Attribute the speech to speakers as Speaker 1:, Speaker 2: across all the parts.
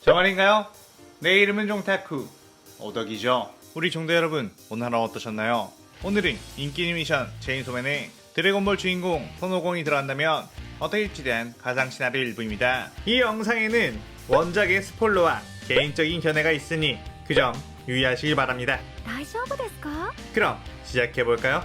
Speaker 1: 저 말인가요? 내 이름은 종타쿠 오덕이죠. 우리 종대 여러분, 오늘 하루 어떠셨나요? 오늘은 인기 애니메이션 체인소맨의 드래곤볼 주인공 손오공이 들어간다면 어떨지 대한 가상 시나리오 일부입니다. 이 영상에는 원작의 스포일러와 개인적인 견해가 있으니 그 점 유의하시길 바랍니다.
Speaker 2: 大丈夫ですか?
Speaker 1: 그럼 시작해볼까요?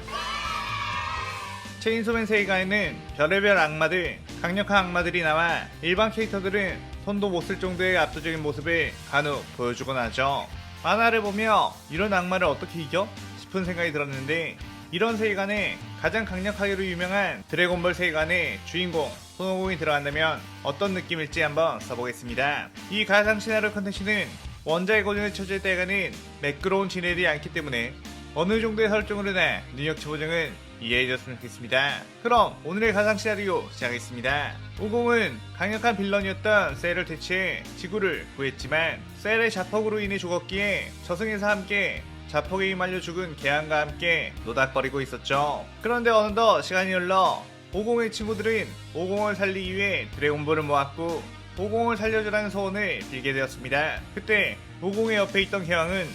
Speaker 1: 체인소맨 세계관에는 별의별 악마들, 강력한 악마들이 나와 일반 캐릭터들은 손도 못 쓸 정도의 압도적인 모습을 간혹 보여주곤 하죠. 만화를 보며 이런 악마를 어떻게 이겨? 싶은 생각이 들었는데, 이런 세계관에 가장 강력하기로 유명한 드래곤볼 세계관의 주인공 손오공이 들어간다면 어떤 느낌일지 한번 써보겠습니다. 이 가상 시나리오 컨텐츠는 원작의 고증을 쳐줄 때가는 매끄러운 진행이 않기 때문에 어느 정도의 설정으로나 능력치 보정은 이해해줬으면 좋겠습니다. 그럼 오늘의 가상 시나리오 시작하겠습니다. 오공은 강력한 빌런이었던 셀을 퇴치해 지구를 구했지만 셀의 자폭으로 인해 죽었기에 저승에서 함께 자폭에 휘말려 죽은 개항과 함께 노닥거리고 있었죠. 그런데 어느덧 시간이 흘러 오공의 친구들은 오공을 살리기 위해 드래곤볼을 모았고 오공을 살려주라는 소원을 빌게 되었습니다. 그때 오공의 옆에 있던 개왕은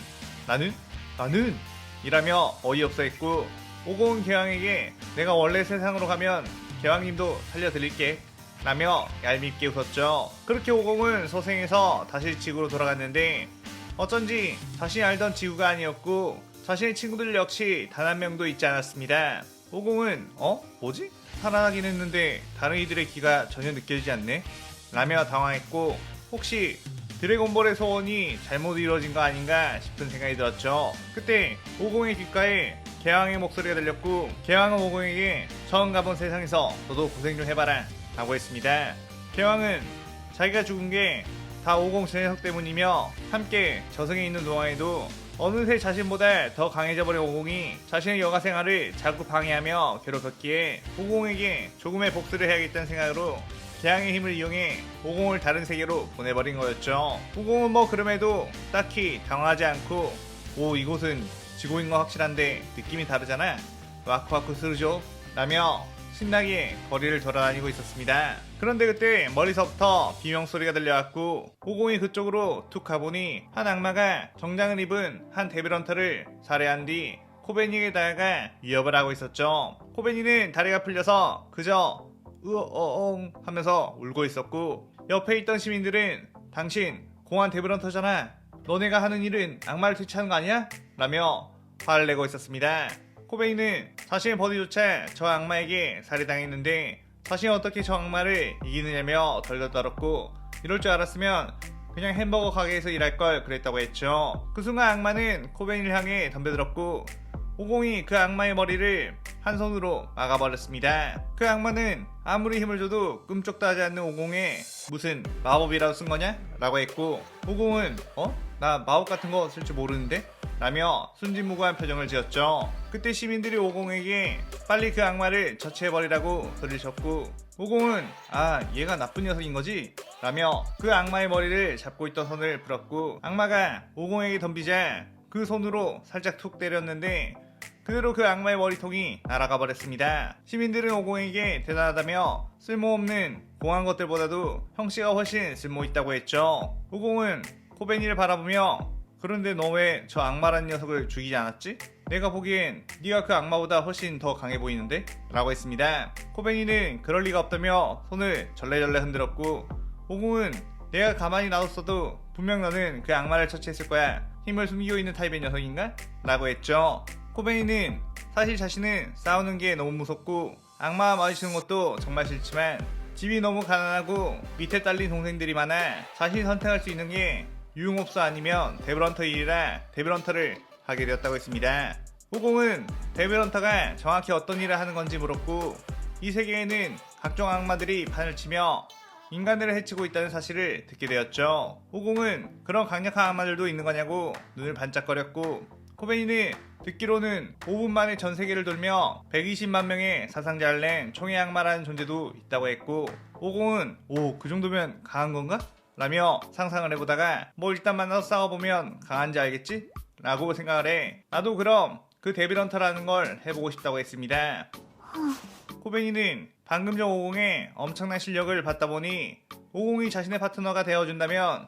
Speaker 1: 나는? 이라며 어이없어 했고, 오공은 개왕에게 내가 원래 세상으로 가면 개왕님도 살려드릴게 라며 얄밉게 웃었죠. 그렇게 오공은 소생해서 다시 지구로 돌아갔는데 어쩐지 자신이 알던 지구가 아니었고 자신의 친구들 역시 단 한 명도 있지 않았습니다. 오공은 뭐지? 살아나긴 했는데 다른 이들의 기가 전혀 느껴지지 않네? 라며 당황했고, 혹시 드래곤볼의 소원이 잘못 이루어진 거 아닌가 싶은 생각이 들었죠. 그때 오공의 귓가에 개왕의 목소리가 들렸고, 개왕은 오공에게 처음 가본 세상에서 너도 고생 좀 해봐라 라고 했습니다. 개왕은 자기가 죽은 게 다 오공 저 녀석 때문이며 함께 저승에 있는 동안에도 어느새 자신보다 더 강해져버린 오공이 자신의 여가 생활을 자꾸 방해하며 괴롭혔기에 오공에게 조금의 복수를 해야겠다는 생각으로 개항의 힘을 이용해 오공을 다른 세계로 보내버린 거였죠. 오공은 그럼에도 딱히 당황하지 않고, 이곳은 지구인 거 확실한데 느낌이 다르잖아, 와쿠와쿠 스르죠 라며 신나게 거리를 돌아다니고 있었습니다. 그런데 그때 머리서부터 비명소리가 들려왔고 오공이 그쪽으로 툭 가보니 한 악마가 정장을 입은 한 데빌런터를 살해한 뒤 코베니에게 다가가 위협을 하고 있었죠. 코베니는 다리가 풀려서 그저 으엉 하면서 울고 있었고, 옆에 있던 시민들은 당신 공안 데빌런터잖아, 너네가 하는 일은 악마를 퇴치하는 거 아니야? 라며 화를 내고 있었습니다. 코베이는 자신의 버디조차 저 악마에게 살해당했는데 자신이 어떻게 저 악마를 이기느냐며 덜덜 떨었고, 이럴 줄 알았으면 그냥 햄버거 가게에서 일할 걸 그랬다고 했죠. 그 순간 악마는 코베이를 향해 덤벼들었고 오공이 그 악마의 머리를 한 손으로 막아버렸습니다. 그 악마는 아무리 힘을 줘도 꿈쩍도 하지 않는 오공에 무슨 마법이라도 쓴 거냐? 라고 했고, 오공은 나 마법 같은 거 쓸 줄 모르는데? 라며 순진무구한 표정을 지었죠. 그때 시민들이 오공에게 빨리 그 악마를 처치해버리라고 소리를 쳤고, 오공은 얘가 나쁜 녀석인 거지? 라며 그 악마의 머리를 잡고 있던 손을 풀었고, 악마가 오공에게 덤비자 그 손으로 살짝 툭 때렸는데 그대로 그 악마의 머리통이 날아가 버렸습니다. 시민들은 오공에게 대단하다며 쓸모없는 공한 것들보다도 형씨가 훨씬 쓸모있다고 했죠. 오공은 코베니를 바라보며 그런데 너 왜 저 악마라는 녀석을 죽이지 않았지? 내가 보기엔 네가 그 악마보다 훨씬 더 강해 보이는데? 라고 했습니다. 코베니는 그럴 리가 없다며 손을 절레절레 흔들었고, 오공은 내가 가만히 놔뒀어도 분명 너는 그 악마를 처치했을 거야, 힘을 숨기고 있는 타입의 녀석인가? 라고 했죠. 코베니는 사실 자신은 싸우는 게 너무 무섭고 악마와 마주치는 것도 정말 싫지만 집이 너무 가난하고 밑에 딸린 동생들이 많아 자신이 선택할 수 있는 게 유흥업소 아니면 데빌런터 일이라 데빌런터를 하게 되었다고 했습니다. 오공은 데빌런터가 정확히 어떤 일을 하는 건지 물었고, 이 세계에는 각종 악마들이 판을 치며 인간들을 해치고 있다는 사실을 듣게 되었죠. 오공은 그런 강력한 악마들도 있는 거냐고 눈을 반짝거렸고, 코베니는 듣기로는 5분 만에 전 세계를 돌며 120만 명의 사상자를 낸 총의 악마라는 존재도 있다고 했고, 오공은 그 정도면 강한 건가? 라며 상상을 해보다가 일단 만나서 싸워보면 강한지 알겠지? 라고 생각을 해 나도 그럼 그 데빌런터라는 걸 해보고 싶다고 했습니다. 코베니는 방금 전 오공의 엄청난 실력을 봤다 보니 오공이 자신의 파트너가 되어준다면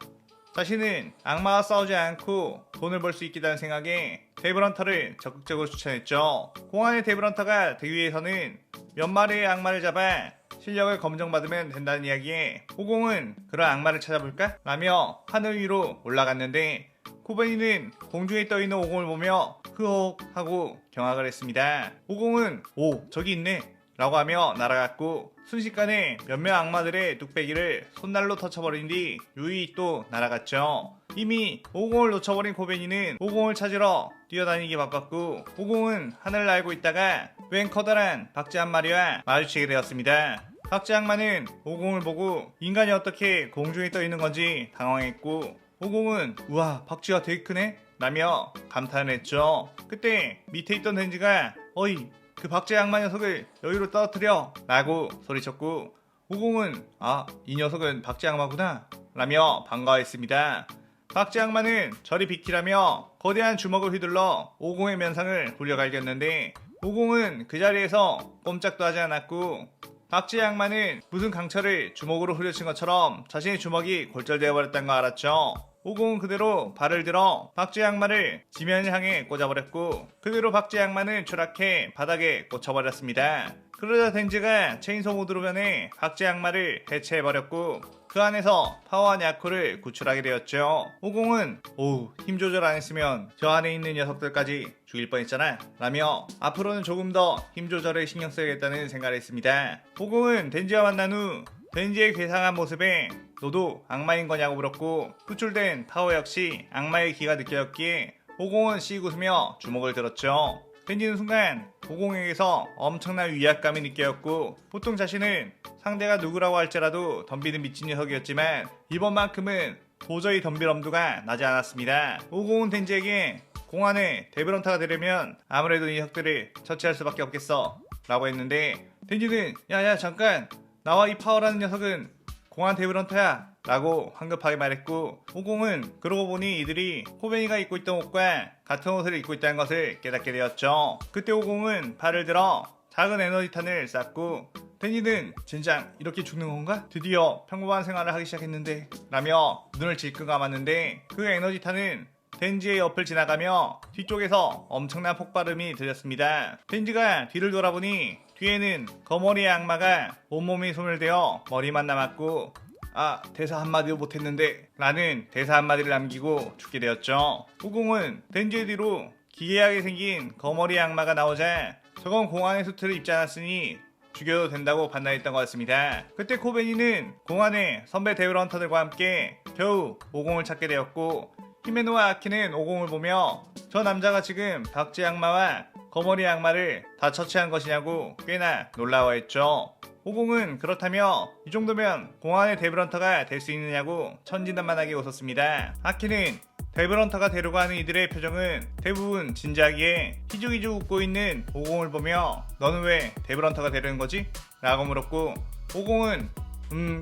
Speaker 1: 자신은 악마와 싸우지 않고 돈을 벌 수 있겠다는 생각에 데브런터를 적극적으로 추천했죠. 공안의 데브런터가 되기 위해서는 몇 마리의 악마를 잡아 실력을 검증받으면 된다는 이야기에 오공은 그런 악마를 찾아볼까? 라며 하늘 위로 올라갔는데 코베니는 공중에 떠있는 오공을 보며 흐옥 하고 경악을 했습니다. 오공은 오 저기 있네 라고 하며 날아갔고 순식간에 몇몇 악마들의 뚝배기를 손날로 터쳐버린 뒤 유유히 또 날아갔죠. 이미 오공을 놓쳐버린 코베니는 오공을 찾으러 뛰어다니기 바빴고 오공은 하늘을 날고 있다가 웬 커다란 박쥐 한 마리와 마주치게 되었습니다. 박쥐 악마는 오공을 보고 인간이 어떻게 공중에 떠있는 건지 당황했고 오공은 우와 박쥐가 되게 크네? 라며 감탄을 했죠. 그때 밑에 있던 덴지가 어이 그 박쥐 악마 녀석을 여기로 떨어뜨려 라고 소리쳤고 오공은 아 이 녀석은 박쥐 악마구나 라며 반가워했습니다. 박쥐 악마는 저리 비키라며 거대한 주먹을 휘둘러 오공의 면상을 굴려갈겼는데 오공은 그 자리에서 꼼짝도 하지 않았고 박쥐 악마는 무슨 강철을 주먹으로 후려친 것처럼 자신의 주먹이 골절되어 버렸다는 거 알았죠. 오공은 그대로 발을 들어 박쥐 악마를 지면을 향해 꽂아버렸고 그대로 박쥐 악마는 추락해 바닥에 꽂혀버렸습니다. 그러자 덴지가 체인소 모드로 변해 박쥐 악마를 해체해버렸고 그 안에서 파워한 야코를 구출하게 되었죠. 오공은 오우 힘 조절 안 했으면 저 안에 있는 녀석들까지 죽일 뻔했잖아 라며 앞으로는 조금 더 힘 조절에 신경 써야겠다는 생각을 했습니다. 오공은 덴지와 만난 후 덴지의 괴상한 모습에 너도 악마인 거냐고 물었고 구출된 파워 역시 악마의 기가 느껴졌기에 오공은 씩 웃으며 주먹을 들었죠. 덴지는 순간 오공에게서 엄청난 위압감이 느껴졌고 보통 자신은 상대가 누구라고 할지라도 덤비는 미친 녀석이었지만 이번만큼은 도저히 덤빌 엄두가 나지 않았습니다. 오공은 덴지에게 공안의 데브런터가 되려면 아무래도 이 녀석들을 처치할 수밖에 없겠어 라고 했는데 덴지는 야야 잠깐 나와 이 파워라는 녀석은 공안 데브런터야 라고 황급하게 말했고 오공은 그러고 보니 이들이 코베니가 입고 있던 옷과 같은 옷을 입고 있다는 것을 깨닫게 되었죠. 그때 오공은 발을 들어 작은 에너지탄을 쐈고 덴지는 젠장 이렇게 죽는 건가? 드디어 평범한 생활을 하기 시작했는데 라며 눈을 질끈 감았는데 그 에너지탄은 덴지의 옆을 지나가며 뒤쪽에서 엄청난 폭발음이 들렸습니다. 덴지가 뒤를 돌아보니 뒤에는 거머리의 악마가 온몸이 소멸되어 머리만 남았고 아 대사 한마디도 못했는데 라는 대사 한마디를 남기고 죽게 되었죠. 오공은 덴지의 뒤로 기괴하게 생긴 거머리 악마가 나오자 저건 공안의 수트를 입지 않았으니 죽여도 된다고 판단했던 것 같습니다. 그때 코베니는 공안의 선배 데브런터들과 함께 겨우 오공을 찾게 되었고 히메노와 아키는 오공을 보며 저 남자가 지금 박쥐 악마와 거머리 악마를 다 처치한 것이냐고 꽤나 놀라워했죠. 오공은 그렇다며 이 정도면 공안의 데브런터가 될 수 있느냐고 천진난만하게 웃었습니다. 아키는 데브런터가 되려고 하는 이들의 표정은 대부분 진지하기에 희죽희죽 웃고 있는 오공을 보며 너는 왜 데브런터가 되려는 거지? 라고 물었고 오공은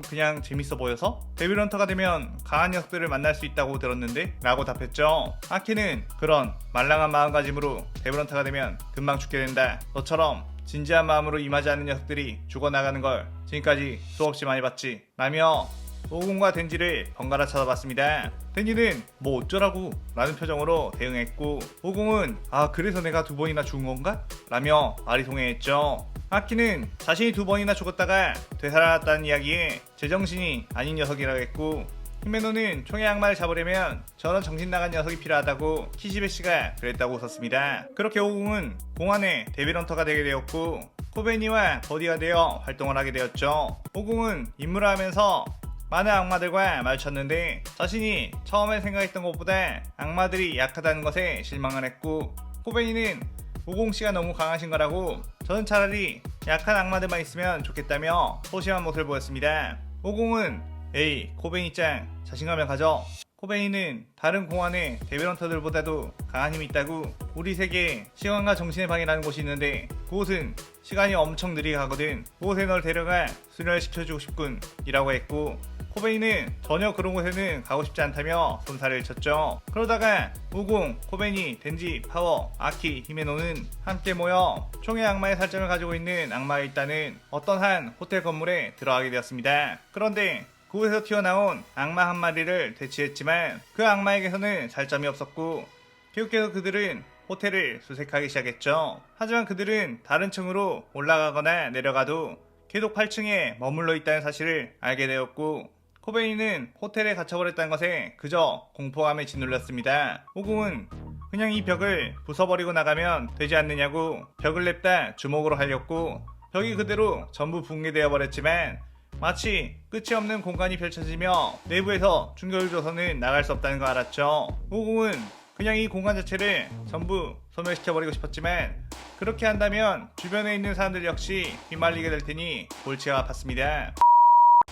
Speaker 1: 그냥 재밌어 보여서? 데브런터가 되면 강한 녀석들을 만날 수 있다고 들었는데? 라고 답했죠. 아키는 그런 말랑한 마음가짐으로 데브런터가 되면 금방 죽게 된다. 너처럼 진지한 마음으로 임하지 않는 녀석들이 죽어나가는 걸 지금까지 수없이 많이 봤지. 라며 오공과 덴지를 번갈아 쳐다봤습니다. 덴지는 뭐 어쩌라고 라는 표정으로 대응했고 오공은 아 그래서 내가 두 번이나 죽은 건가? 라며 아리송해했죠. 아키는 자신이 두 번이나 죽었다가 되살아났다는 이야기에 제정신이 아닌 녀석이라고 했고 히메노는 총의 악마를 잡으려면 저런 정신 나간 녀석이 필요하다고 키시베씨가 그랬다고 웃었습니다. 그렇게 오공은 공안의 데브런터가 되게 되었고 코베니와 버디가 되어 활동을 하게 되었죠. 오공은 임무를 하면서 많은 악마들과 마주쳤는데 자신이 처음에 생각했던 것보다 악마들이 약하다는 것에 실망을 했고 코베니는 오공씨가 너무 강하신 거라고 저는 차라리 약한 악마들만 있으면 좋겠다며 소심한 모습을 보였습니다. 오공은 에이 코베니짱 자신감을 가져. 코베니는 다른 공안의 데브런터들보다도 강한 힘이 있다고. 우리 세계에 시간과 정신의 방이라는 곳이 있는데 그곳은 시간이 엄청 느리게 가거든. 그곳에 널 데려가 수련을 시켜주고 싶군 이라고 했고 코베니는 전혀 그런 곳에는 가고 싶지 않다며 손살을 쳤죠. 그러다가 오공, 코베니, 덴지, 파워, 아키, 히메노는 함께 모여 총의 악마의 살점을 가지고 있는 악마가 있다는 어떤 한 호텔 건물에 들어가게 되었습니다. 그런데 그곳에서 튀어나온 악마 한 마리를 대치했지만 그 악마에게서는 살점이 없었고 계속해서 그들은 호텔을 수색하기 시작했죠. 하지만 그들은 다른 층으로 올라가거나 내려가도 계속 8층에 머물러 있다는 사실을 알게 되었고 코베인은 호텔에 갇혀버렸다는 것에 그저 공포감에 짓눌렸습니다. 오공은 그냥 이 벽을 부숴버리고 나가면 되지 않느냐고 벽을 냅다 주먹으로 할렸고 벽이 그대로 전부 붕괴되어 버렸지만 마치 끝이 없는 공간이 펼쳐지며 내부에서 충격을 줘서는 나갈 수 없다는 걸 알았죠. 오공은 그냥 이 공간 자체를 전부 소멸시켜버리고 싶었지만 그렇게 한다면 주변에 있는 사람들 역시 휘말리게 될 테니 골치가 아팠습니다.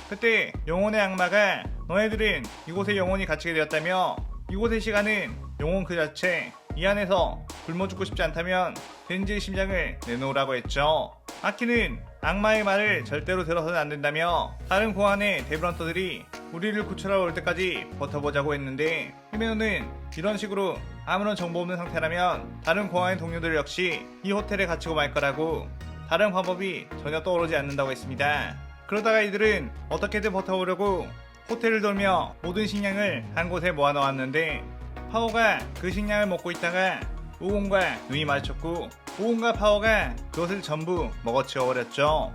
Speaker 1: 그때 영혼의 악마가 너희들은 이곳에 영혼이 갇히게 되었다며 이곳의 시간은 영혼 그 자체, 이 안에서 굶어 죽고 싶지 않다면 덴지의 심장을 내놓으라고 했죠. 아키는 악마의 말을 절대로 들어서는 안 된다며 다른 공안의 데브런터들이 우리를 구출하러 올 때까지 버텨보자고 했는데 히메노는 이런 식으로 아무런 정보 없는 상태라면 다른 공안의 동료들 역시 이 호텔에 갇히고 말 거라고 다른 방법이 전혀 떠오르지 않는다고 했습니다. 그러다가 이들은 어떻게든 버텨보려고 호텔을 돌며 모든 식량을 한 곳에 모아놓았는데 파워가 그 식량을 먹고 있다가 오공과 눈이 마주쳤고 오공과 파워가 그것을 전부 먹어치워버렸죠.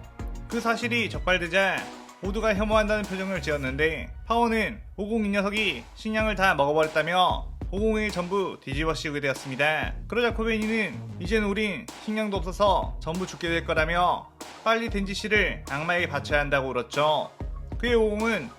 Speaker 1: 그 사실이 적발되자 모두가 혐오한다는 표정을 지었는데 파워는 오공 이 녀석이 식량을 다 먹어버렸다며 오공을 전부 뒤집어 씌우게 되었습니다. 그러자 코베인이는 이젠 우린 식량도 없어서 전부 죽게 될 거라며 빨리 덴지 씨를 악마에게 바쳐야 한다고 울었죠. 그의 오공은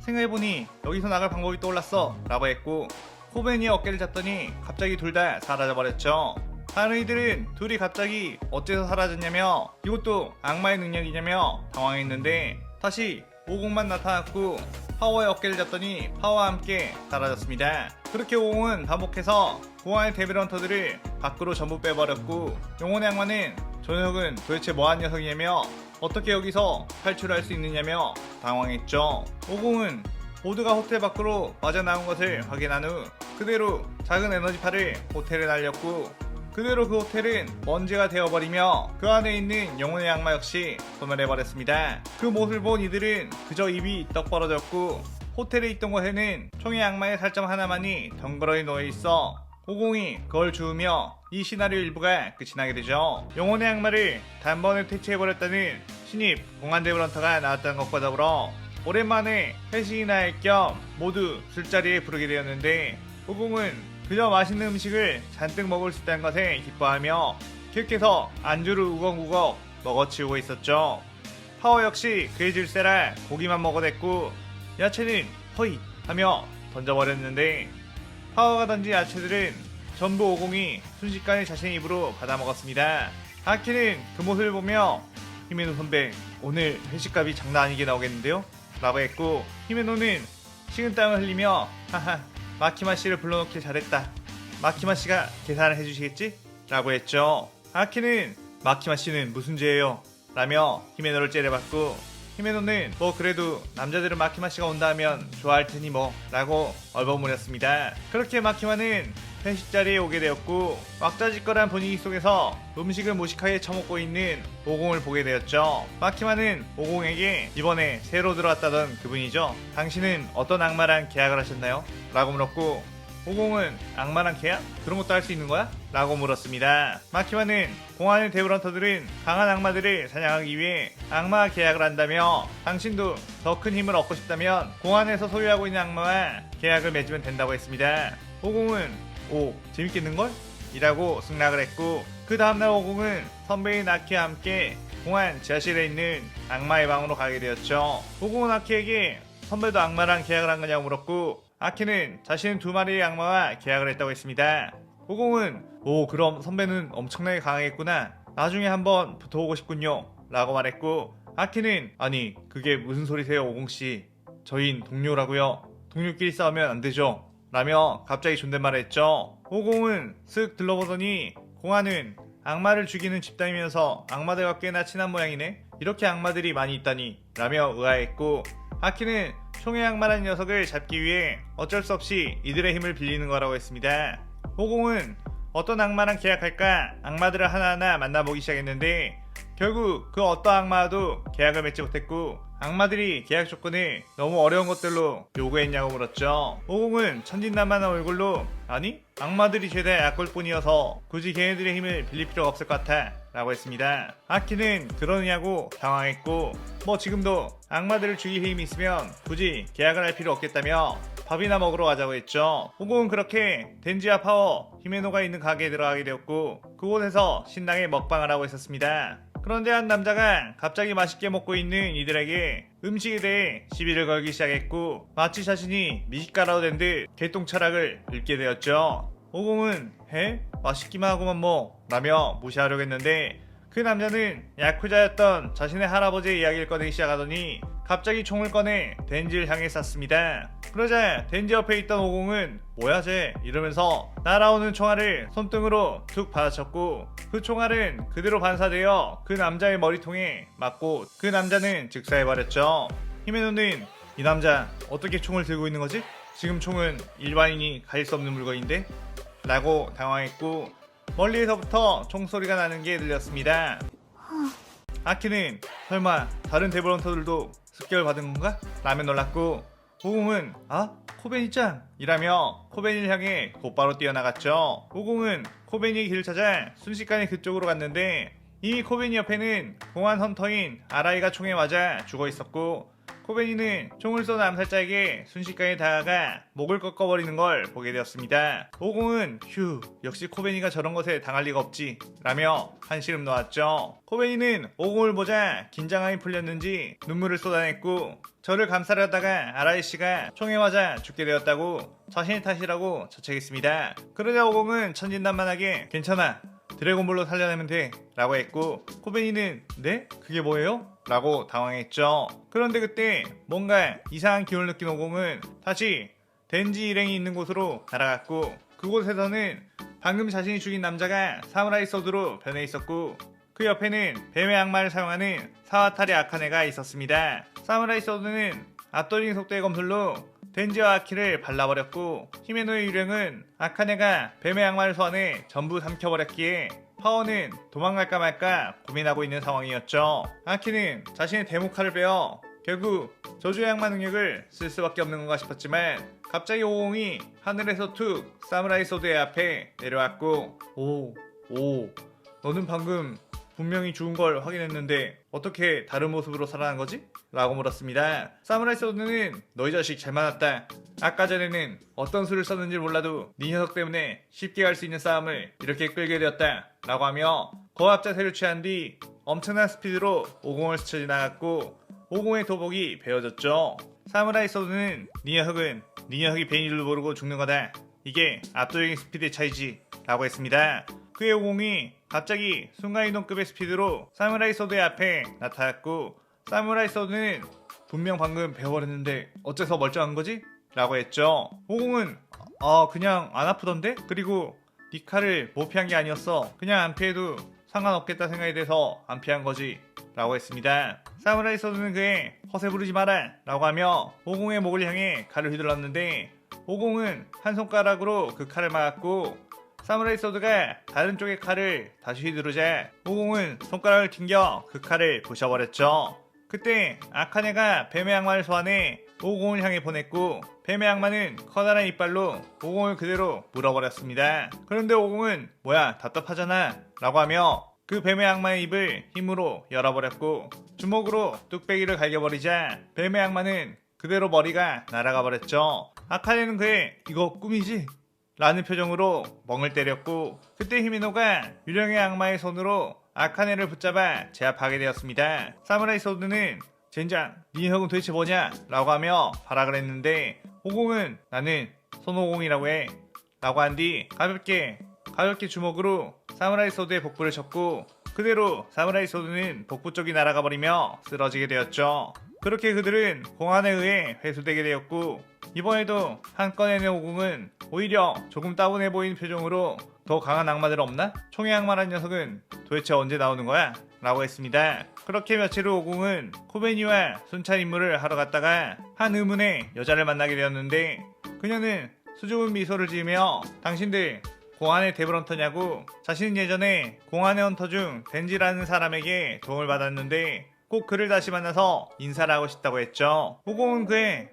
Speaker 1: 생각해보니 여기서 나갈 방법이 떠올랐어 라고 했고 코베인이 어깨를 잡더니 갑자기 둘 다 사라져버렸죠. 다른 이들은 둘이 갑자기 어째서 사라졌냐며 이것도 악마의 능력이냐며 당황했는데 다시 오공만 나타났고 파워의 어깨를 잡더니 파워와 함께 사라졌습니다. 그렇게 오공은 반복해서 공안의 데빌런터들을 밖으로 전부 빼버렸고 영혼의 악마는 저 녀석은 도대체 뭐한 녀석이냐며 어떻게 여기서 탈출할 수 있느냐며 당황했죠. 오공은 모두가 호텔 밖으로 빠져나온 것을 확인한 후 그대로 작은 에너지파를 호텔에 날렸고 그대로 그 호텔은 먼지가 되어버리며 그 안에 있는 영혼의 악마 역시 소멸해버렸습니다. 그 모습을 본 이들은 그저 입이 떡 벌어졌고 호텔에 있던 곳에는 총의 악마의 살점 하나만이 덩그러니 놓여있어 오공이 그걸 주우며 이 시나리오 일부가 끝이 나게 되죠. 영혼의 악마를 단번에 퇴치해버렸다는 신입 공안 데브런터가 나왔다는 것과 더불어 오랜만에 회식이나 할 겸 모두 술자리에 부르게 되었는데 오공은 그저 맛있는 음식을 잔뜩 먹을 수 있다는 것에 기뻐하며 계속해서 안주를 우걱우걱 먹어치우고 있었죠. 파워 역시 그의 질세라 고기만 먹어댔고 야채는 허이 하며 던져버렸는데 파워가 던진 야채들은 전부 오공이 순식간에 자신의 입으로 받아먹었습니다. 아키는 그 모습을 보며 히메노 선배 오늘 회식값이 장난 아니게 나오겠는데요? 라고 했고 히메노는 식은땀을 흘리며 하하 마키마 씨를 불러놓길 잘했다. 마키마 씨가 계산을 해주시겠지? 라고 했죠. 아키는 마키마 씨는 무슨 죄예요? 라며 히메노를 째려봤고 히메노는 뭐 그래도 남자들은 마키마 씨가 온다 하면 좋아할 테니 뭐 라고 얼버무렸습니다. 그렇게 마키마는 회식 자리에 오게 되었고 왁자지껄한 분위기 속에서 음식을 무식하게 처먹고 있는 오공을 보게 되었죠. 마키마는 오공에게 이번에 새로 들어왔다던 그분이죠. 당신은 어떤 악마랑 계약을 하셨나요? 라고 물었고 오공은 악마랑 계약? 그런 것도 할 수 있는 거야? 라고 물었습니다. 마키마는 공안의 데브런터들은 강한 악마들을 사냥하기 위해 악마와 계약을 한다며 당신도 더 큰 힘을 얻고 싶다면 공안에서 소유하고 있는 악마와 계약을 맺으면 된다고 했습니다. 오공은 오 재밌겠는걸? 이라고 승낙을 했고 그 다음날 오공은 선배인 아키와 함께 공안 지하실에 있는 악마의 방으로 가게 되었죠. 오공은 아키에게 선배도 악마랑 계약을 한 거냐고 물었고 아키는 자신은 두 마리의 악마와 계약을 했다고 했습니다. 오공은 오 그럼 선배는 엄청나게 강하겠구나. 나중에 한번 붙어보고 싶군요. 라고 말했고 아키는 아니 그게 무슨 소리세요 오공씨. 저희는 동료라고요. 동료끼리 싸우면 안 되죠. 라며 갑자기 존댓말을 했죠. 오공은 쓱 둘러보더니 공안은 악마를 죽이는 집단이면서 악마들과 꽤나 친한 모양이네. 이렇게 악마들이 많이 있다니 라며 의아했고 아키는 총의 악마라는 녀석을 잡기 위해 어쩔 수 없이 이들의 힘을 빌리는 거라고 했습니다. 오공은 어떤 악마랑 계약할까 악마들을 하나하나 만나보기 시작했는데 결국 그 어떤 악마와도 계약을 맺지 못했고 악마들이 계약 조건을 너무 어려운 것들로 요구했냐고 물었죠. 오공은 천진난만한 얼굴로 아니 악마들이 죄다 약골 뿐이어서 굳이 걔네들의 힘을 빌릴 필요가 없을 것 같아 라고 했습니다. 아키는 그러느냐고 당황했고 뭐 지금도 악마들을 죽일 힘이 있으면 굳이 계약을 할 필요 없겠다며 밥이나 먹으러 가자고 했죠. 오공은 그렇게 덴지와 파워, 히메노가 있는 가게에 들어가게 되었고 그곳에서 신나게 먹방을 하고 있었습니다. 그런데 한 남자가 갑자기 맛있게 먹고 있는 이들에게 음식에 대해 시비를 걸기 시작했고 마치 자신이 미식가라고 된 듯 개똥 철학을 읽게 되었죠. 오공은 해? 맛있기만 하고만 뭐 라며 무시하려고 했는데 그 남자는 야쿠자였던 자신의 할아버지의 이야기를 꺼내기 시작하더니 갑자기 총을 꺼내 덴지를 향해 쐈습니다. 그러자 덴지 옆에 있던 오공은 뭐야 쟤 이러면서 날아오는 총알을 손등으로 툭 받아쳤고 그 총알은 그대로 반사되어 그 남자의 머리통에 맞고 그 남자는 즉사해버렸죠. 히메노는 이 남자 어떻게 총을 들고 있는 거지? 지금 총은 일반인이 가질 수 없는 물건인데? 라고 당황했고 멀리에서부터 총소리가 나는 게 들렸습니다. 아키는 설마 다른 데브런터들도 습격을 받은 건가? 라며 놀랐고 오공은 아? 코베니짱! 이라며 코베니를 향해 곧바로 뛰어나갔죠. 오공은 코베니의 길을 찾아 순식간에 그쪽으로 갔는데 이미 코베니 옆에는 공안 헌터인 아라이가 총에 맞아 죽어 있었고 코베니는 총을 쏜 암살자에게 순식간에 다가가 목을 꺾어버리는 걸 보게 되었습니다. 오공은 휴 역시 코베니가 저런 것에 당할 리가 없지 라며 한시름 놓았죠. 코베니는 오공을 보자 긴장감이 풀렸는지 눈물을 쏟아냈고 저를 감싸려다가 아라이씨가 총에 맞아 죽게 되었다고 자신의 탓이라고 자책했습니다. 그러자 오공은 천진난만하게 괜찮아 드래곤볼로 살려내면 돼 라고 했고 코베니는 네? 그게 뭐예요? 라고 당황했죠. 그런데 그때 뭔가 이상한 기운을 느낀 오공은 다시 덴지 일행이 있는 곳으로 날아갔고 그곳에서는 방금 자신이 죽인 남자가 사무라이 소드로 변해 있었고 그 옆에는 뱀의 악마를 사용하는 사와타리 아카네가 있었습니다. 사무라이 소드는 압도적인 속도의 검술로 덴지와 아키를 발라버렸고 히메노의 유령은 아카네가 뱀의 악마를 소환해 전부 삼켜버렸기에 파워는 도망갈까 말까 고민하고 있는 상황이었죠. 아키는 자신의 데모카를 빼어 결국 저주의 악마 능력을 쓸 수밖에 없는 건가 싶었지만 갑자기 오공이 하늘에서 툭 사무라이 소드의 앞에 내려왔고 오 너는 방금 분명히 죽은 걸 확인했는데 어떻게 다른 모습으로 살아난 거지? 라고 물었습니다. 사무라이 소드는 너희 자식 잘 만났다. 아까 전에는 어떤 수를 썼는지 몰라도 네 녀석 때문에 쉽게 갈 수 있는 싸움을 이렇게 끌게 되었다 라고 하며 거압자세를 취한 뒤 엄청난 스피드로 오공을 스쳐 지나갔고 오공의 도복이 베어졌죠. 사무라이 소드는 네 녀석이 베니를 모르고 죽는 거다. 이게 압도적인 스피드의 차이지 라고 했습니다. 그의 오공이 갑자기 순간이동급의 스피드로 사무라이 소드의 앞에 나타났고 사무라이 소드는 분명 방금 배워버렸는데 어째서 멀쩡한 거지? 라고 했죠. 오공은 그냥 안 아프던데? 그리고 네 칼을 못 피한 게 아니었어. 그냥 안 피해도 상관없겠다 생각이 돼서 안 피한 거지 라고 했습니다. 사무라이 소드는 그의 허세 부르지 마라 라고 하며 오공의 목을 향해 칼을 휘둘렀는데 오공은 한 손가락으로 그 칼을 막았고 사무라이 소드가 다른 쪽의 칼을 다시 휘두르자 오공은 손가락을 튕겨 그 칼을 부셔버렸죠. 그때 아카네가 뱀의 악마를 소환해 오공을 향해 보냈고 뱀의 악마는 커다란 이빨로 오공을 그대로 물어버렸습니다. 그런데 오공은 뭐야 답답하잖아 라고 하며 그 뱀의 악마의 입을 힘으로 열어버렸고 주먹으로 뚝배기를 갈겨버리자 뱀의 악마는 그대로 머리가 날아가 버렸죠. 아카네는 그의 이거 꿈이지? 라는 표정으로 멍을 때렸고 그때 히미노가 유령의 악마의 손으로 아카네를 붙잡아 제압하게 되었습니다. 사무라이 소드는 젠장 네 녀석은 도대체 뭐냐? 라고 하며 발악을 했는데 오공은 나는 손오공이라고 해 라고 한 뒤 가볍게 주먹으로 사무라이 소드의 복부를 쳤고 그대로 사무라이 소드는 복부 쪽이 날아가 버리며 쓰러지게 되었죠. 그렇게 그들은 공안에 의해 회수되게 되었고 이번에도 한 건의 오공은 오히려 조금 따분해 보이는 표정으로 더 강한 악마들 없나? 총의 악마란 녀석은 도대체 언제 나오는 거야? 라고 했습니다. 그렇게 며칠 후 오공은 코베니와 순찰 임무를 하러 갔다가 한 의문의 여자를 만나게 되었는데 그녀는 수줍은 미소를 지으며 당신들 공안의 데브런터냐고 자신은 예전에 공안의 헌터 중 덴지라는 사람에게 도움을 받았는데 꼭 그를 다시 만나서 인사를 하고 싶다고 했죠. 오공은 그에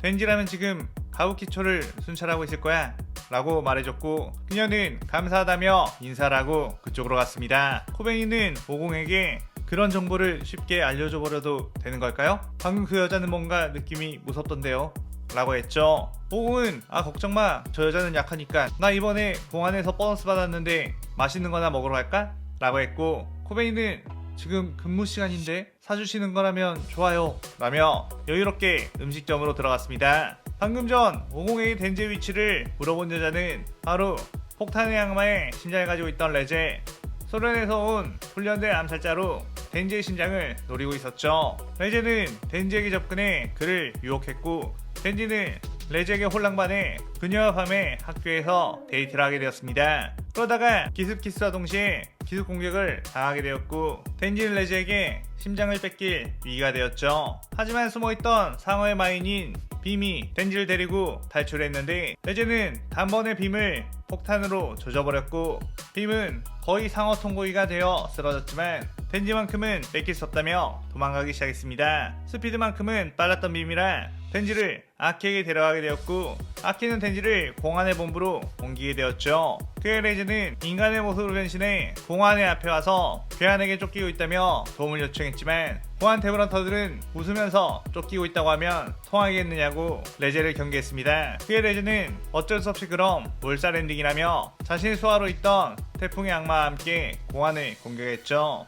Speaker 1: 덴지라면 지금 가부키초를 순찰하고 있을 거야 라고 말해줬고 그녀는 감사하다며 인사를 하고 그쪽으로 갔습니다. 코베니는 오공에게 그런 정보를 쉽게 알려줘 버려도 되는 걸까요? 방금 그 여자는 뭔가 느낌이 무섭던데요 라고 했죠. 오공은 걱정마, 저 여자는 약하니까 나 이번에 공항에서 보너스 받았는데 맛있는 거나 먹으러 갈까? 라고 했고 코베니는 지금 근무 시간인데 사주시는 거라면 좋아요 라며 여유롭게 음식점으로 들어갔습니다. 방금 전 오공에게 덴지의 위치를 물어본 여자는 바로 폭탄의 악마의 심장을 가지고 있던 레제. 소련에서 온 훈련된 암살자로 덴지의 심장을 노리고 있었죠. 레제는 덴지에게 접근해 그를 유혹했고 덴지는 레제에게 홀랑반해 그녀와 밤에 학교에서 데이트를 하게 되었습니다. 그러다가 기습키스와 동시에 기습 공격을 당하게 되었고 덴지는 레제에게 심장을 뺏길 위기가 되었죠. 하지만 숨어있던 상어의 마인인 빔이 덴지를 데리고 탈출했는데 레제는 단번에 빔을 폭탄으로 조져버렸고 빔은 거의 상어 통고기가 되어 쓰러졌지만 덴지만큼은 뺏길 수 없다며 도망가기 시작했습니다. 스피드만큼은 빨랐던 빔이라 덴지를 아키에게 데려가게 되었고 아키는 덴지를 공안의 본부로 옮기게 되었죠. 그의 레제는 인간의 모습으로 변신해 공안의 앞에 와서 괴한에게 쫓기고 있다며 도움을 요청했지만 공안 데브런터들은 웃으면서 쫓기고 있다고 하면 통하겠느냐고 레제를 경계했습니다. 그의 레제는 어쩔 수 없이 그럼 몰살 엔딩이라며 자신의 수하로 있던 태풍의 악마와 함께 공안을 공격했죠.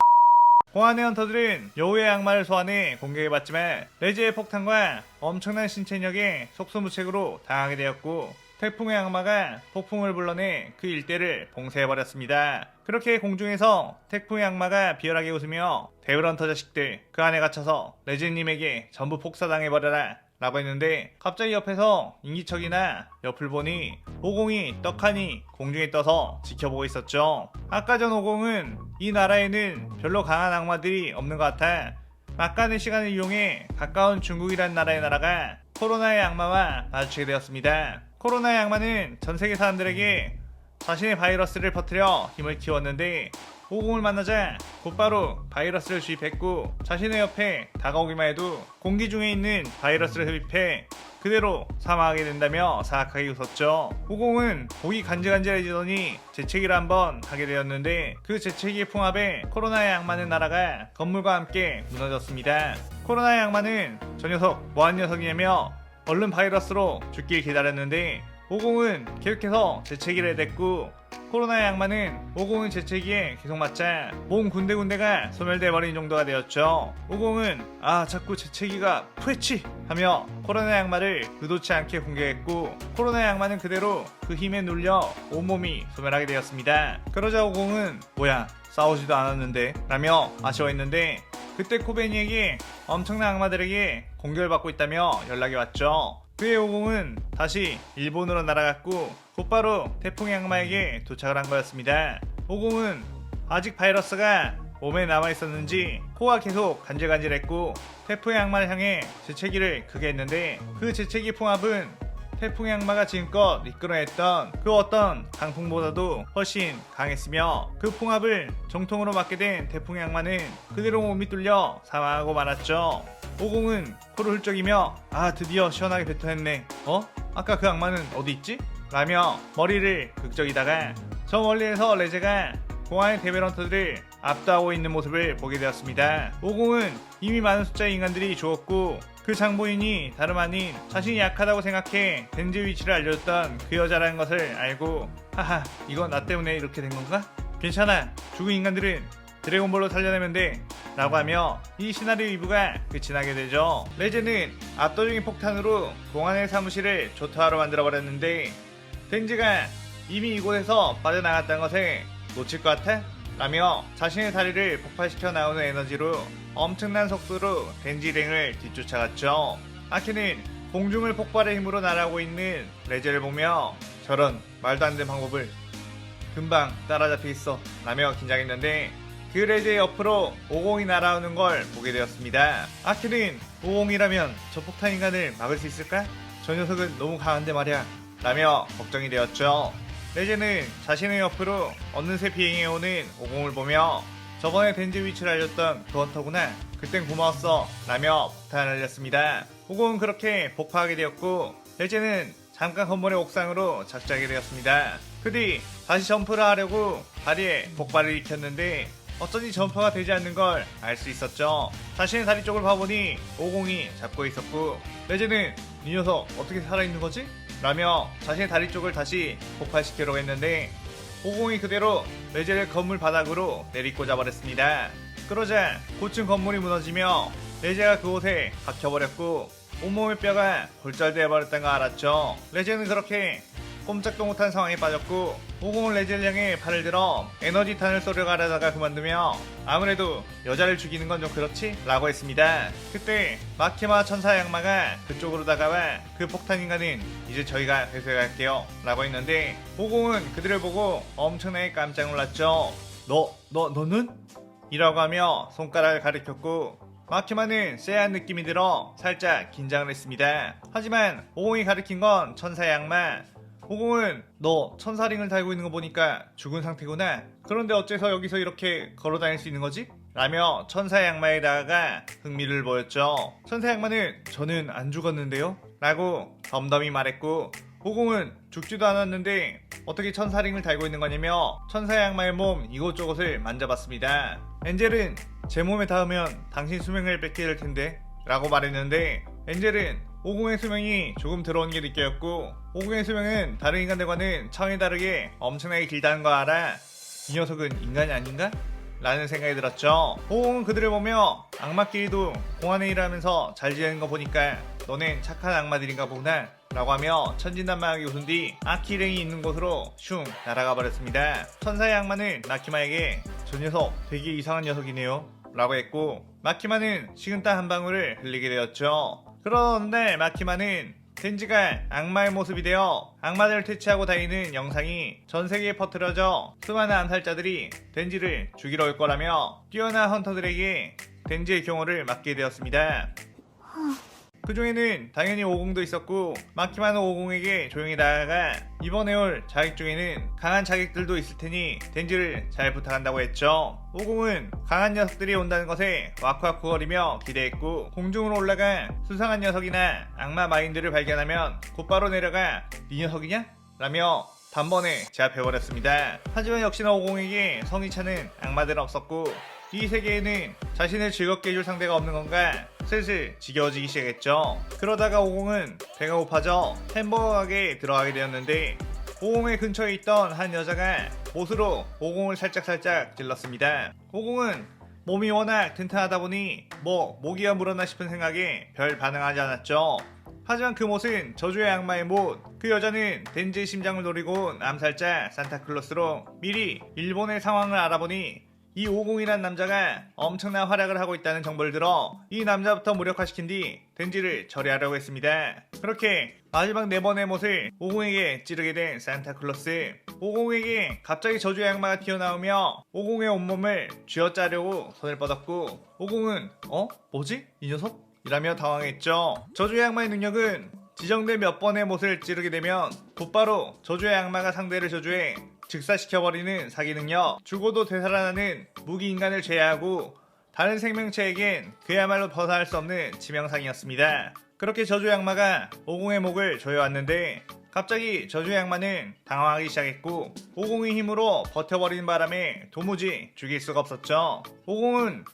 Speaker 1: 공안의 헌터들은 여우의 악마를 소환해 공격해봤지만 레제의 폭탄과 엄청난 신체력에 속수무책으로 당하게 되었고 태풍의 악마가 폭풍을 불러내 그 일대를 봉쇄해버렸습니다. 그렇게 공중에서 태풍의 악마가 비열하게 웃으며 데브런터 자식들 그 안에 갇혀서 레제님에게 전부 폭사당해버려라 라고 했는데 갑자기 옆에서 인기척이나 옆을 보니 오공이 떡하니 공중에 떠서 지켜보고 있었죠. 아까 전 오공은 이 나라에는 별로 강한 악마들이 없는 것 같아 막간의 시간을 이용해 가까운 중국이라는 나라의 나라가 코로나의 악마와 마주치게 되었습니다. 코로나의 악마는 전 세계 사람들에게 자신의 바이러스를 퍼뜨려 힘을 키웠는데 오공을 만나자 곧바로 바이러스를 주입했고 자신의 옆에 다가오기만 해도 공기 중에 있는 바이러스를 흡입해 그대로 사망하게 된다며 사악하게 웃었죠. 오공은 목이 간질간질해지더니 재채기를 한번 하게 되었는데 그 재채기의 풍압에 코로나의 악마는 나라가 건물과 함께 무너졌습니다. 코로나의 악마는 저 녀석 뭐한 녀석이냐며 얼른 바이러스로 죽길 기다렸는데 오공은 계속해서 재채기를 해댔고 코로나의 악마는 오공의 재채기에 계속 맞자 몸 군데군데가 소멸돼버린 정도가 되었죠. 오공은 자꾸 재채기가 푸에치 하며 코로나의 악마를 의도치 않게 공격했고 코로나의 악마는 그대로 그 힘에 눌려 온몸이 소멸하게 되었습니다. 그러자 오공은 뭐야 싸우지도 않았는데 라며 아쉬워했는데 그때 코베니에게 엄청난 악마들에게 공격을 받고 있다며 연락이 왔죠. 그의 오공은 다시 일본으로 날아갔고 곧바로 태풍의 악마에게 도착을 한 거였습니다. 오공은 아직 바이러스가 몸에 남아있었는지 코가 계속 간질간질했고 태풍의 악마를 향해 재채기를 크게 했는데 그 재채기 풍압은 태풍의 악마가 지금껏 이끌어냈던 그 어떤 강풍보다도 훨씬 강했으며 그 풍압을 정통으로 맞게 된 태풍의 악마는 그대로 몸이 뚫려 사망하고 말았죠. 오공은 코를 훌쩍이며 드디어 시원하게 뱉어냈네. 아까 그 악마는 어디 있지? 라며 머리를 극적이다가 저 멀리에서 레제가 공항의 데벨런터들을 압도하고 있는 모습을 보게 되었습니다. 오공은 이미 많은 숫자의 인간들이 죽었고 그 장보인이 다름 아닌 자신이 약하다고 생각해 덴지 위치를 알려줬던 그 여자라는 것을 알고 하하 이건 나 때문에 이렇게 된 건가? 괜찮아 죽은 인간들은 드래곤볼로 살려내면 돼 라고 하며 이 시나리오 2부가 끝이 나게 되죠. 레제는 압도적인 폭탄으로 공안의 사무실을 조타화로 만들어버렸는데 덴지가 이미 이곳에서 빠져나갔다는 것을 놓칠 것 같아? 라며 자신의 다리를 폭발시켜 나오는 에너지로 엄청난 속도로 덴지 일행을 뒤쫓아갔죠. 아키는 공중을 폭발의 힘으로 날아오고 있는 레제를 보며 저런 말도 안 되는 방법을 금방 따라잡히겠어 라며 긴장했는데 그 레제의 옆으로 오공이 날아오는 걸 보게 되었습니다. 아키는 오공이라면 저 폭탄 인간을 막을 수 있을까? 저 녀석은 너무 강한데 말이야 라며 걱정이 되었죠. 레제는 자신의 옆으로 어느새 비행해오는 오공을 보며 저번에 덴지 위치를 알렸던 그 헌터구나. 그땐 고마웠어 라며 폭탄을 알렸습니다. 오공은 그렇게 복파하게 되었고 레제는 잠깐 건물의 옥상으로 착지하게 되었습니다. 그 뒤 다시 점프를 하려고 다리에 폭발을 일으켰는데 어쩐지 점프가 되지 않는 걸 알 수 있었죠. 자신의 다리 쪽을 봐보니 오공이 잡고 있었고 레제는 이 녀석 어떻게 살아있는 거지? 라며 자신의 다리 쪽을 다시 폭발시키려고 했는데 오공이 그대로 레제를 건물 바닥으로 내리꽂아 버렸습니다. 그러자 고층 건물이 무너지며 레제가 그곳에 박혀버렸고 온몸의 뼈가 골절되어 버렸다는 걸 알았죠. 레제는 그렇게 꼼짝도 못한 상황에 빠졌고 오공은 레제를 향해 팔을 들어 에너지탄을 쏘려고 하려다가 그만두며 아무래도 여자를 죽이는 건 좀 그렇지? 라고 했습니다. 그때 마키마 천사 양마가 그쪽으로 다가와 그 폭탄 인간은 이제 저희가 회수해갈게요 라고 했는데 오공은 그들을 보고 엄청나게 깜짝 놀랐죠. 너는? 이라고 하며 손가락을 가리켰고 마키마는 쎄한 느낌이 들어 살짝 긴장을 했습니다. 하지만 오공이 가리킨 건 천사 양마. 오공은 너 천사링을 달고 있는 거 보니까 죽은 상태구나. 그런데 어째서 여기서 이렇게 걸어다닐 수 있는 거지? 라며 천사 양마에 다가가 흥미를 보였죠. 천사 양마는 저는 안 죽었는데요? 라고 덤덤히 말했고 오공은 죽지도 않았는데 어떻게 천사링을 달고 있는 거냐며 천사 양마의 몸 이곳저곳을 만져봤습니다. 엔젤은 제 몸에 닿으면 당신 수명을 뺏게 될 텐데 라고 말했는데 엔젤은 오공의 수명이 조금 들어온 게 느껴졌고 오공의 수명은 다른 인간들과는 차원이 다르게 엄청나게 길다는 거 알아. 이 녀석은 인간이 아닌가? 라는 생각이 들었죠. 오공은 그들을 보며 악마끼리도 공안에 일하면서 잘 지내는 거 보니까 너넨 착한 악마들인가 보구나 라고 하며 천진난만하게 웃은 뒤 아키랭이 있는 곳으로 슝 날아가 버렸습니다. 천사의 악마는 마키마에게 저 녀석 되게 이상한 녀석이네요 라고 했고 마키마는 식은땀 한 방울을 흘리게 되었죠. 그런데 마키마는 덴지가 악마의 모습이 되어 악마들을 퇴치하고 다니는 영상이 전세계에 퍼뜨려져 수많은 암살자들이 덴지를 죽이러 올 거라며 뛰어난 헌터들에게 덴지의 경호를 맡게 되었습니다. 그 중에는 당연히 오공도 있었고 마키마는 오공에게 조용히 다가가 이번에 올 자객 중에는 강한 자객들도 있을 테니 덴지를 잘 부탁한다고 했죠. 오공은 강한 녀석들이 온다는 것에 와쿠와쿠거리며 기대했고 공중으로 올라가 수상한 녀석이나 악마 마인들을 발견하면 곧바로 내려가 네 녀석이냐? 라며 단번에 제압해버렸습니다. 하지만 역시나 오공에게 성이 차는 악마들은 없었고 이 세계에는 자신을 즐겁게 해줄 상대가 없는 건가 슬슬 지겨워지기 시작했죠. 그러다가 오공은 배가 고파져 햄버거 가게에 들어가게 되었는데 오공의 근처에 있던 한 여자가 못으로 오공을 살짝 찔렀습니다. 오공은 몸이 워낙 튼튼하다 보니 모기가 물었나 싶은 생각에 별 반응하지 않았죠. 하지만 그 못은 저주의 악마의 못. 그 여자는 덴지의 심장을 노리고 온 암살자 산타클로스로 미리 일본의 상황을 알아보니 이 오공이란 남자가 엄청난 활약을 하고 있다는 정보를 들어 이 남자부터 무력화시킨 뒤 덴지를 처리하려고 했습니다. 그렇게 마지막 4번의 못을 오공에게 찌르게 된 산타클로스. 오공에게 갑자기 저주의 악마가 튀어나오며 오공의 온몸을 쥐어짜려고 손을 뻗었고 오공은 뭐지? 이 녀석? 이라며 당황했죠. 저주의 악마의 능력은 지정된 몇 번의 못을 찌르게 되면 곧바로 저주의 악마가 상대를 저주해 즉사시켜버리는 사기 능력. 죽어도 되살아나는 무기인간을 제외하고 다른 생명체에겐 그야말로 벗어날 수 없는 치명상이었습니다. 그렇게 저주의 악마가 오공의 목을 조여왔는데 갑자기 저주의 악마는 당황하기 시작했고 오공의 힘으로 버텨버리는 바람에 도무지 죽일 수가 없었죠. 오공은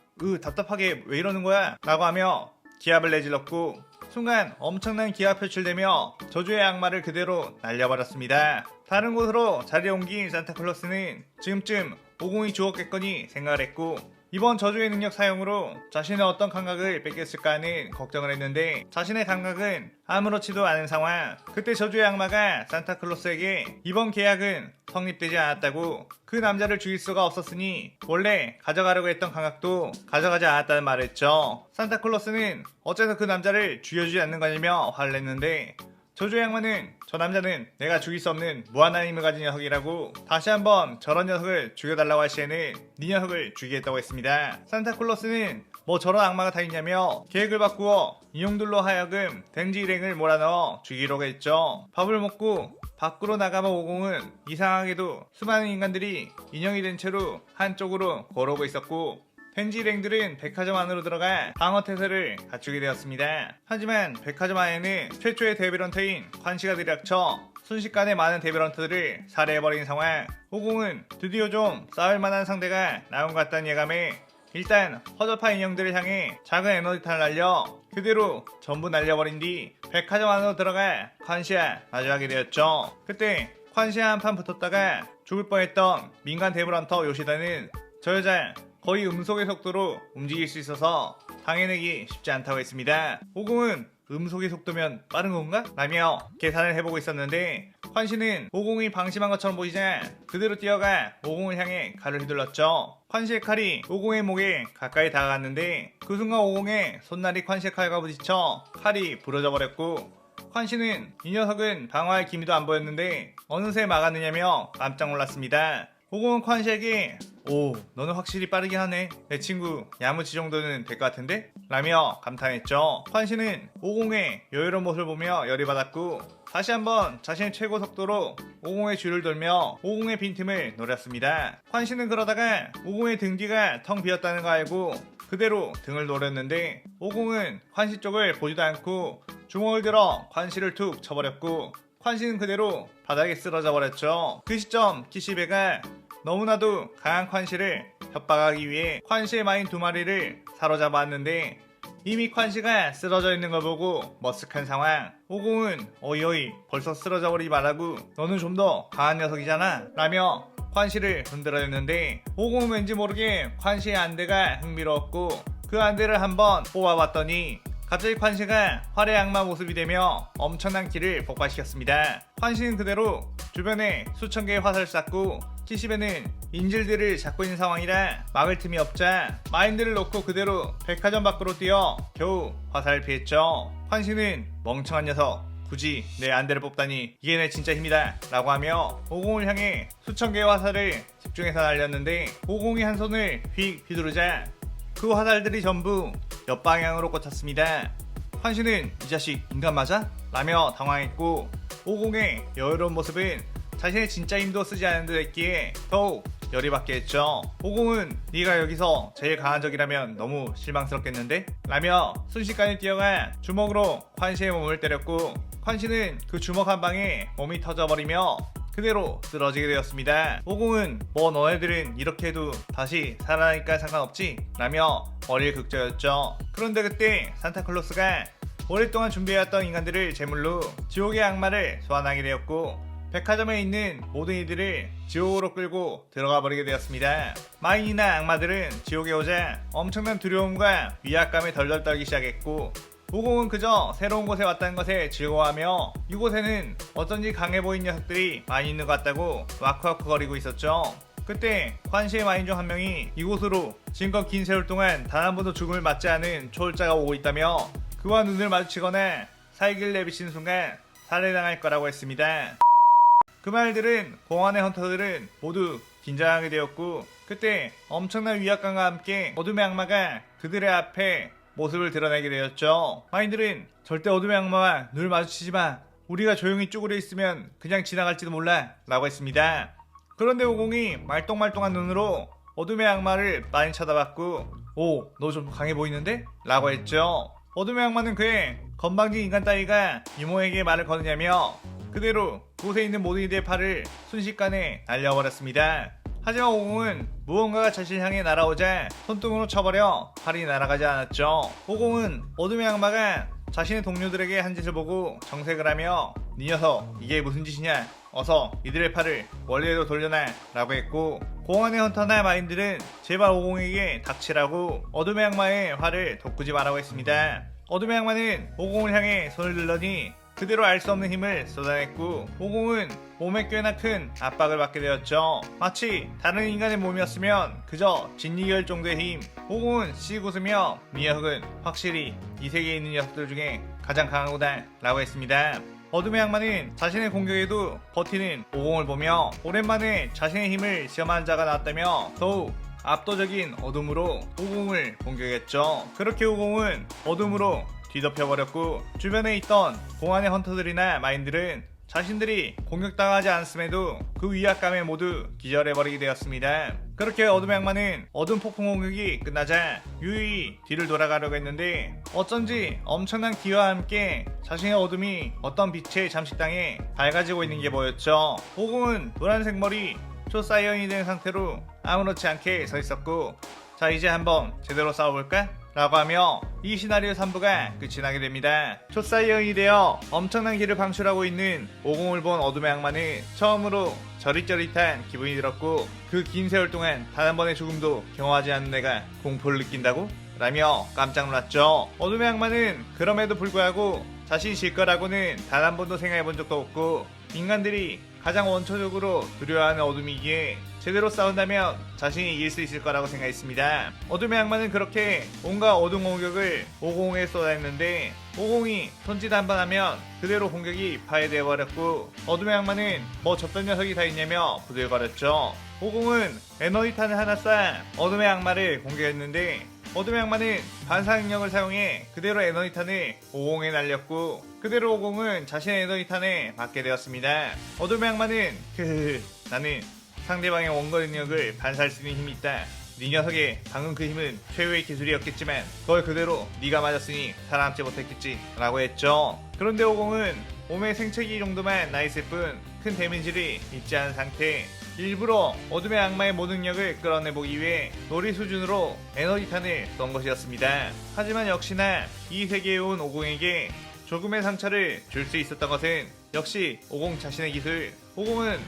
Speaker 1: 답답하게 왜 이러는 거야? 라고 하며 기합을 내질렀고 순간 엄청난 기합이 표출되며 저주의 악마를 그대로 날려버렸습니다. 다른 곳으로 자리에 옮긴 산타클로스는 지금쯤 오공이 죽었겠거니 생각을 했고 이번 저주의 능력 사용으로 자신의 어떤 감각을 뺏겼을까 하는 걱정을 했는데 자신의 감각은 아무렇지도 않은 상황. 그때 저주의 악마가 산타클로스에게 이번 계약은 성립되지 않았다고 그 남자를 죽일 수가 없었으니 원래 가져가려고 했던 감각도 가져가지 않았다는 말을 했죠. 산타클로스는 어째서 그 남자를 죽여주지 않는 거냐며 화를 냈는데 저주의 악마는 저 남자는 내가 죽일 수 없는 무한한 힘을 가진 녀석이라고 다시 한번 저런 녀석을 죽여달라고 할 시에는 네 녀석을 죽이겠다고 했습니다. 산타클로스는 저런 악마가 다 있냐며 계획을 바꾸어 인용들로 하여금 덴지 일행을 몰아넣어 죽이려고 했죠. 밥을 먹고 밖으로 나가면 오공은 이상하게도 수많은 인간들이 인형이 된 채로 한쪽으로 걸어오고 있었고 펜지랭들은 백화점 안으로 들어가 방어 태세를 갖추게 되었습니다. 하지만 백화점 안에는 최초의 데빌런터인 관시가 들이닥쳐 순식간에 많은 데빌런터들을 살해해버린 상황. 오공은 드디어 좀 싸울만한 상대가 나온 것 같다는 예감에 일단 허접한 인형들을 향해 작은 에너지탄을 날려 그대로 전부 날려버린 뒤 백화점 안으로 들어가 관시와 마주하게 되었죠. 그때 관시와 한판 붙었다가 죽을 뻔했던 민간 데빌런터 요시다는 저 여자 거의 음속의 속도로 움직일 수 있어서 당해내기 쉽지 않다고 했습니다. 오공은 음속의 속도면 빠른 건가? 라며 계산을 해보고 있었는데 관시는 오공이 방심한 것처럼 보이자 그대로 뛰어가 오공을 향해 칼을 휘둘렀죠. 관시의 칼이 오공의 목에 가까이 다가갔는데 그 순간 오공의 손날이 관시의 칼과 부딪혀 칼이 부러져 버렸고 관시는 이 녀석은 방어할 기미도 안 보였는데 어느새 막았느냐며 깜짝 놀랐습니다. 오공은 관시에게 오, 너는 확실히 빠르긴 하네. 내 친구 야무치 정도는 될 것 같은데? 라며 감탄했죠. 관시는 오공의 여유로운 모습을 보며 열이 받았고 다시 한번 자신의 최고 속도로 오공의 줄을 돌며 오공의 빈틈을 노렸습니다. 관시는 그러다가 오공의 등 뒤가 텅 비었다는 거 알고 그대로 등을 노렸는데 오공은 관시 쪽을 보지도 않고 주먹을 들어 관시를 툭 쳐버렸고 관시는 그대로 바닥에 쓰러져 버렸죠. 그 시점 키시베가 너무나도 강한 관시를 협박하기 위해 관시의 마인 2마리를 사로잡았는데 이미 관시가 쓰러져 있는 걸 보고 머쓱한 상황. 오공은 어이어이 벌써 쓰러져 버리지 말라고 너는 좀 더 강한 녀석이잖아 라며 관시를 흔들어냈는데 오공은 왠지 모르게 관시의 안대가 흥미로웠고 그 안대를 한번 뽑아봤더니 갑자기 관시가 활의 악마 모습이 되며 엄청난 키를 폭발시켰습니다. 관시는 그대로 주변에 수천 개의 화살을 쐈고 키시베는 인질들을 잡고 있는 상황이라 막을 틈이 없자 마인드를 놓고 그대로 백화점 밖으로 뛰어 겨우 화살을 피했죠. 관시는 멍청한 녀석 굳이 내 안대를 뽑다니 이게 내 진짜 힘이다 라고 하며 오공을 향해 수천 개의 화살을 집중해서 날렸는데 오공이 한 손을 휙 휘두르자 그 화살들이 전부 옆방향으로 꽂혔습니다. 관시는 이 자식 인간 맞아? 라며 당황했고 오공의 여유로운 모습은 자신의 진짜 힘도 쓰지 않은 듯 했기에 더욱 열이 받게 했죠. 오공은 네가 여기서 제일 강한 적이라면 너무 실망스럽겠는데? 라며 순식간에 뛰어가 주먹으로 관시의 몸을 때렸고 관시는 그 주먹 한 방에 몸이 터져버리며 그대로 쓰러지게 되었습니다. 오공은 뭐 너네들은 이렇게 해도 다시 살아나니까 상관없지? 라며 머리를 극저였죠. 그런데 그때 산타클로스가 오랫동안 준비해왔던 인간들을 제물로 지옥의 악마를 소환하게 되었고 백화점에 있는 모든 이들을 지옥으로 끌고 들어가 버리게 되었습니다. 마인이나 악마들은 지옥에 오자 엄청난 두려움과 위압감에 덜덜 떨기 시작했고 오공은 그저 새로운 곳에 왔다는 것에 즐거워하며 이곳에는 어쩐지 강해 보이는 녀석들이 많이 있는 것 같다고 와크와크 거리고 있었죠. 그때 관시의 마인 중 한 명이 이곳으로 지금껏 긴 세월 동안 단 한 번도 죽음을 맞지 않은 초월자가 오고 있다며 그와 눈을 마주치거나 살기를 내비치는 순간 살해당할 거라고 했습니다. 그 말들은 공안의 헌터들은 모두 긴장하게 되었고 그때 엄청난 위압감과 함께 어둠의 악마가 그들의 앞에 모습을 드러내게 되었죠. 마인들은 절대 어둠의 악마와 눈을 마주치지 마. 우리가 조용히 쭈그려 있으면 그냥 지나갈지도 몰라 라고 했습니다. 그런데 오공이 말똥말똥한 눈으로 어둠의 악마를 많이 쳐다봤고 오, 너 좀 강해 보이는데? 라고 했죠. 어둠의 악마는 그의 건방진 인간 따위가 이모에게 말을 거느냐며 그대로 그곳에 있는 모든 이들의 팔을 순식간에 날려버렸습니다. 하지만 오공은 무언가가 자신을 향해 날아오자 손등으로 쳐버려 팔이 날아가지 않았죠. 오공은 어둠의 악마가 자신의 동료들에게 한 짓을 보고 정색을 하며 네 녀석 이게 무슨 짓이냐 어서 이들의 팔을 원래대로 돌려놔 라고 했고 공안의 헌터나 마인들은 제발 오공에게 닥치라고 어둠의 악마의 활을 돋구지 말라고 했습니다. 어둠의 악마는 오공을 향해 손을 들더니 그대로 알 수 없는 힘을 쏟아냈고 오공은 몸에 꽤나 큰 압박을 받게 되었죠. 마치 다른 인간의 몸이었으면 그저 진리결 정도의 힘. 오공은 씩 웃으며 이 녀석은 확실히 이 세계에 있는 녀석들 중에 가장 강하구나 라고 했습니다. 어둠의 악마는 자신의 공격에도 버티는 오공을 보며 오랜만에 자신의 힘을 시험한 자가 나왔다며 더욱 압도적인 어둠으로 오공을 공격했죠. 그렇게 오공은 어둠으로 뒤덮여버렸고 주변에 있던 공안의 헌터들이나 마인들은 자신들이 공격당하지 않았음에도 그 위압감에 모두 기절해버리게 되었습니다. 그렇게 어둠의 악마는 어둠 폭풍 공격이 끝나자 유유히 뒤를 돌아가려고 했는데 어쩐지 엄청난 기와 함께 자신의 어둠이 어떤 빛의 잠식당에 밝아지고 있는 게 보였죠. 오공은 노란색 머리 초사이언이 된 상태로 아무렇지 않게 서 있었고, 자 이제 한번 제대로 싸워볼까? 라고 하며 이 시나리오 3부가 끝이 나게 됩니다. 초사이언이 되어 엄청난 길을 방출하고 있는 오공을 본 어둠의 악마는 처음으로 저릿저릿한 기분이 들었고, 그 긴 세월 동안 단 한 번의 죽음도 경험하지 않는 내가 공포를 느낀다고? 라며 깜짝 놀랐죠. 어둠의 악마는 그럼에도 불구하고 자신이 질 거라고는 단 한 번도 생각해 본 적도 없고, 인간들이 가장 원초적으로 두려워하는 어둠이기에 제대로 싸운다면 자신이 이길 수 있을 거라고 생각했습니다. 어둠의 악마는 그렇게 온갖 어둠 공격을 오공에 쏟아냈는데 오공이 손짓 한번 하면 그대로 공격이 파괴되어 버렸고, 어둠의 악마는 뭐 저딴 녀석이 다 있냐며 부들거렸죠. 오공은 에너지탄을 하나 쏴 어둠의 악마를 공격했는데 어둠의 악마는 반사 능력을 사용해 그대로 에너지탄을 오공에 날렸고, 그대로 오공은 자신의 에너지탄에 맞게 되었습니다. 어둠의 악마는 나는 상대방의 원거리 능력을 반사할 수 있는 힘이 있다. 네 녀석의 방금 그 힘은 최후의 기술이었겠지만 그걸 그대로 네가 맞았으니 살아남지 못했겠지 라고 했죠. 그런데 오공은 몸의 생체기 정도만 나있을 뿐 큰 데미지를 입지 않은 상태, 일부러 어둠의 악마의 모든 능력을 끌어내보기 위해 놀이 수준으로 에너지탄을 쏜 것이었습니다. 하지만 역시나 이 세계에 온 오공에게 조금의 상처를 줄 수 있었던 것은 역시 오공 자신의 기술. 오공은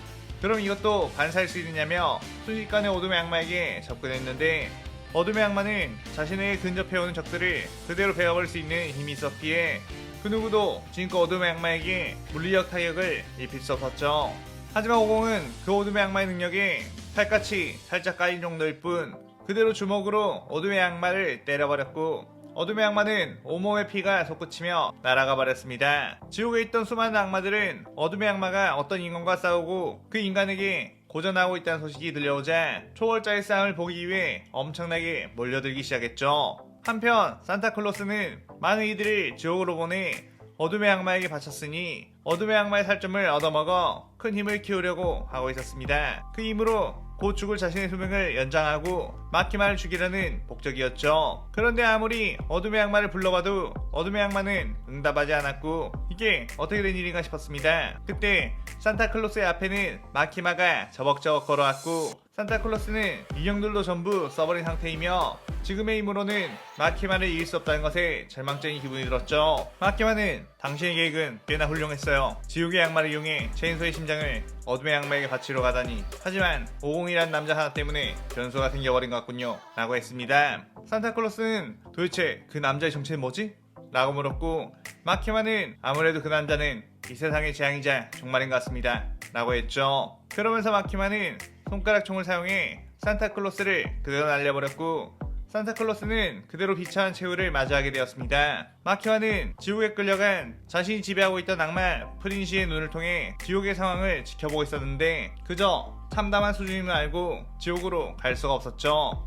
Speaker 1: 그럼 이것도 반사할 수 있느냐며 순식간에 어둠의 악마에게 접근했는데, 어둠의 악마는 자신에게 근접해오는 적들을 그대로 베어버릴 수 있는 힘이 있었기에 그 누구도 지금껏 어둠의 악마에게 물리적 타격을 입힐 수 없었죠. 하지만 오공은 그 어둠의 악마의 능력에 팔같이 살짝 까인 정도일 뿐 그대로 주먹으로 어둠의 악마를 때려버렸고, 어둠의 악마는 온몸의 피가 솟구치며 날아가 버렸습니다. 지옥에 있던 수많은 악마들은 어둠의 악마가 어떤 인간과 싸우고 그 인간에게 고전하고 있다는 소식이 들려오자 초월자의 싸움을 보기 위해 엄청나게 몰려들기 시작했죠. 한편 산타클로스는 많은 이들을 지옥으로 보내 어둠의 악마에게 바쳤으니 어둠의 악마의 살점을 얻어먹어 큰 힘을 키우려고 하고 있었습니다. 그 힘으로 곧 죽을 자신의 수명을 연장하고 마키마를 죽이려는 목적이었죠. 그런데 아무리 어둠의 악마를 불러봐도 어둠의 악마는 응답하지 않았고 이게 어떻게 된 일인가 싶었습니다. 그때 산타클로스의 앞에는 마키마가 저벅저벅 걸어왔고, 산타클로스는 인형들도 전부 써버린 상태이며 지금의 힘으로는 마키마를 이길 수 없다는 것에 절망적인 기분이 들었죠. 마키마는 당신의 계획은 꽤나 훌륭했어요. 지옥의 악마를 이용해 체인소의 심장을 어둠의 악마에게 바치러 가다니. 하지만 오공이란 남자 하나 때문에 변수가 생겨버린 것 같군요 라고 했습니다. 산타클로스는 도대체 그 남자의 정체는 뭐지? 라고 물었고, 마키마는 아무래도 그 남자는 이 세상의 재앙이자 종말인 것 같습니다 라고 했죠. 그러면서 마키마는 손가락총을 사용해 산타클로스를 그대로 날려버렸고, 산타클로스는 그대로 비참한 최후를 맞이하게 되었습니다. 마키마는 지옥에 끌려간 자신이 지배하고 있던 악마 프린시의 눈을 통해 지옥의 상황을 지켜보고 있었는데 그저 참담한 수준임을 알고 지옥으로 갈 수가 없었죠.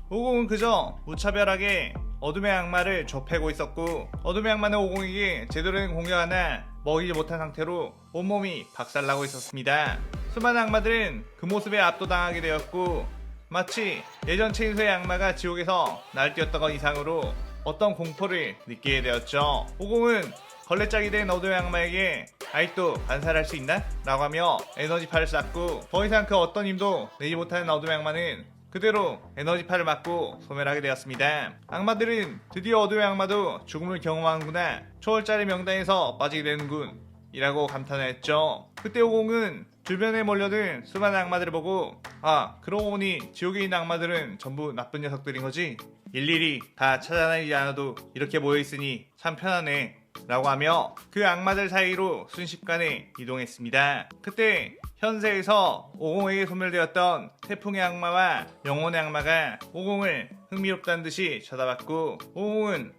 Speaker 1: 오공은 그저 무차별하게 어둠의 악마를 좁혀고 있었고, 어둠의 악마는 오공에게 제대로 된 공격 하나 먹이지 못한 상태로 온몸이 박살나고 있었습니다. 수많은 악마들은 그 모습에 압도당하게 되었고, 마치 예전 체인소의 악마가 지옥에서 날뛰었던 것 이상으로 어떤 공포를 느끼게 되었죠. 오공은 걸레짝이 된 어둠의 악마에게 아직도 반사를 할 수 있나? 라고 하며 에너지파를 쐈고, 더 이상 그 어떤 힘도 내지 못하는 어둠의 악마는 그대로 에너지파를 맞고 소멸하게 되었습니다. 악마들은 드디어 어둠의 악마도 죽음을 경험하는구나, 초월자의 명단에서 빠지게 되는군 이라고 감탄을 했죠. 그때 오공은 주변에 몰려든 수많은 악마들을 보고, 아 그러고 보니 지옥에 있는 악마들은 전부 나쁜 녀석들인 거지? 일일이 다 찾아다니지 않아도 이렇게 모여있으니 참 편하네 라고 하며 그 악마들 사이로 순식간에 이동했습니다. 그때 현세에서 오공에게 소멸되었던 태풍의 악마와 영혼의 악마가 오공을 흥미롭다는 듯이 쳐다봤고 오공은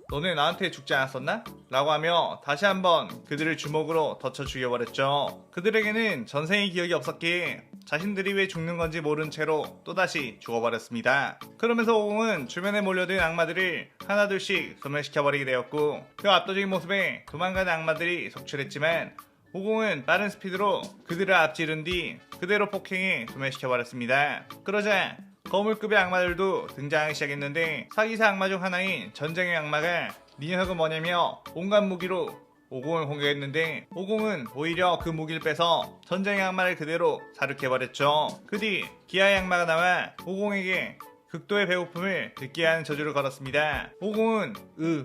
Speaker 1: 너네 나한테 죽지 않았었나? 라고 하며 다시 한번 그들을 주먹으로 덧쳐 죽여버렸죠. 그들에게는 전생의 기억이 없었기에 자신들이 왜 죽는 건지 모른 채로 또다시 죽어버렸습니다. 그러면서 오공은 주변에 몰려든 악마들을 하나둘씩 소멸시켜버리게 되었고 그 압도적인 모습에 도망가는 악마들이 속출했지만 오공은 빠른 스피드로 그들을 앞지른 뒤 그대로 폭행해 소멸시켜버렸습니다. 그러자 거물급의 악마들도 등장하기 시작했는데 사기사 악마 중 하나인 전쟁의 악마가 네 녀석은 뭐냐며 온갖 무기로 오공을 공격했는데 오공은 오히려 그 무기를 빼서 전쟁의 악마를 그대로 사륙해버렸죠. 그 뒤 기아의 악마가 나와 오공에게 극도의 배고픔을 느끼게 하는 저주를 걸었습니다. 오공은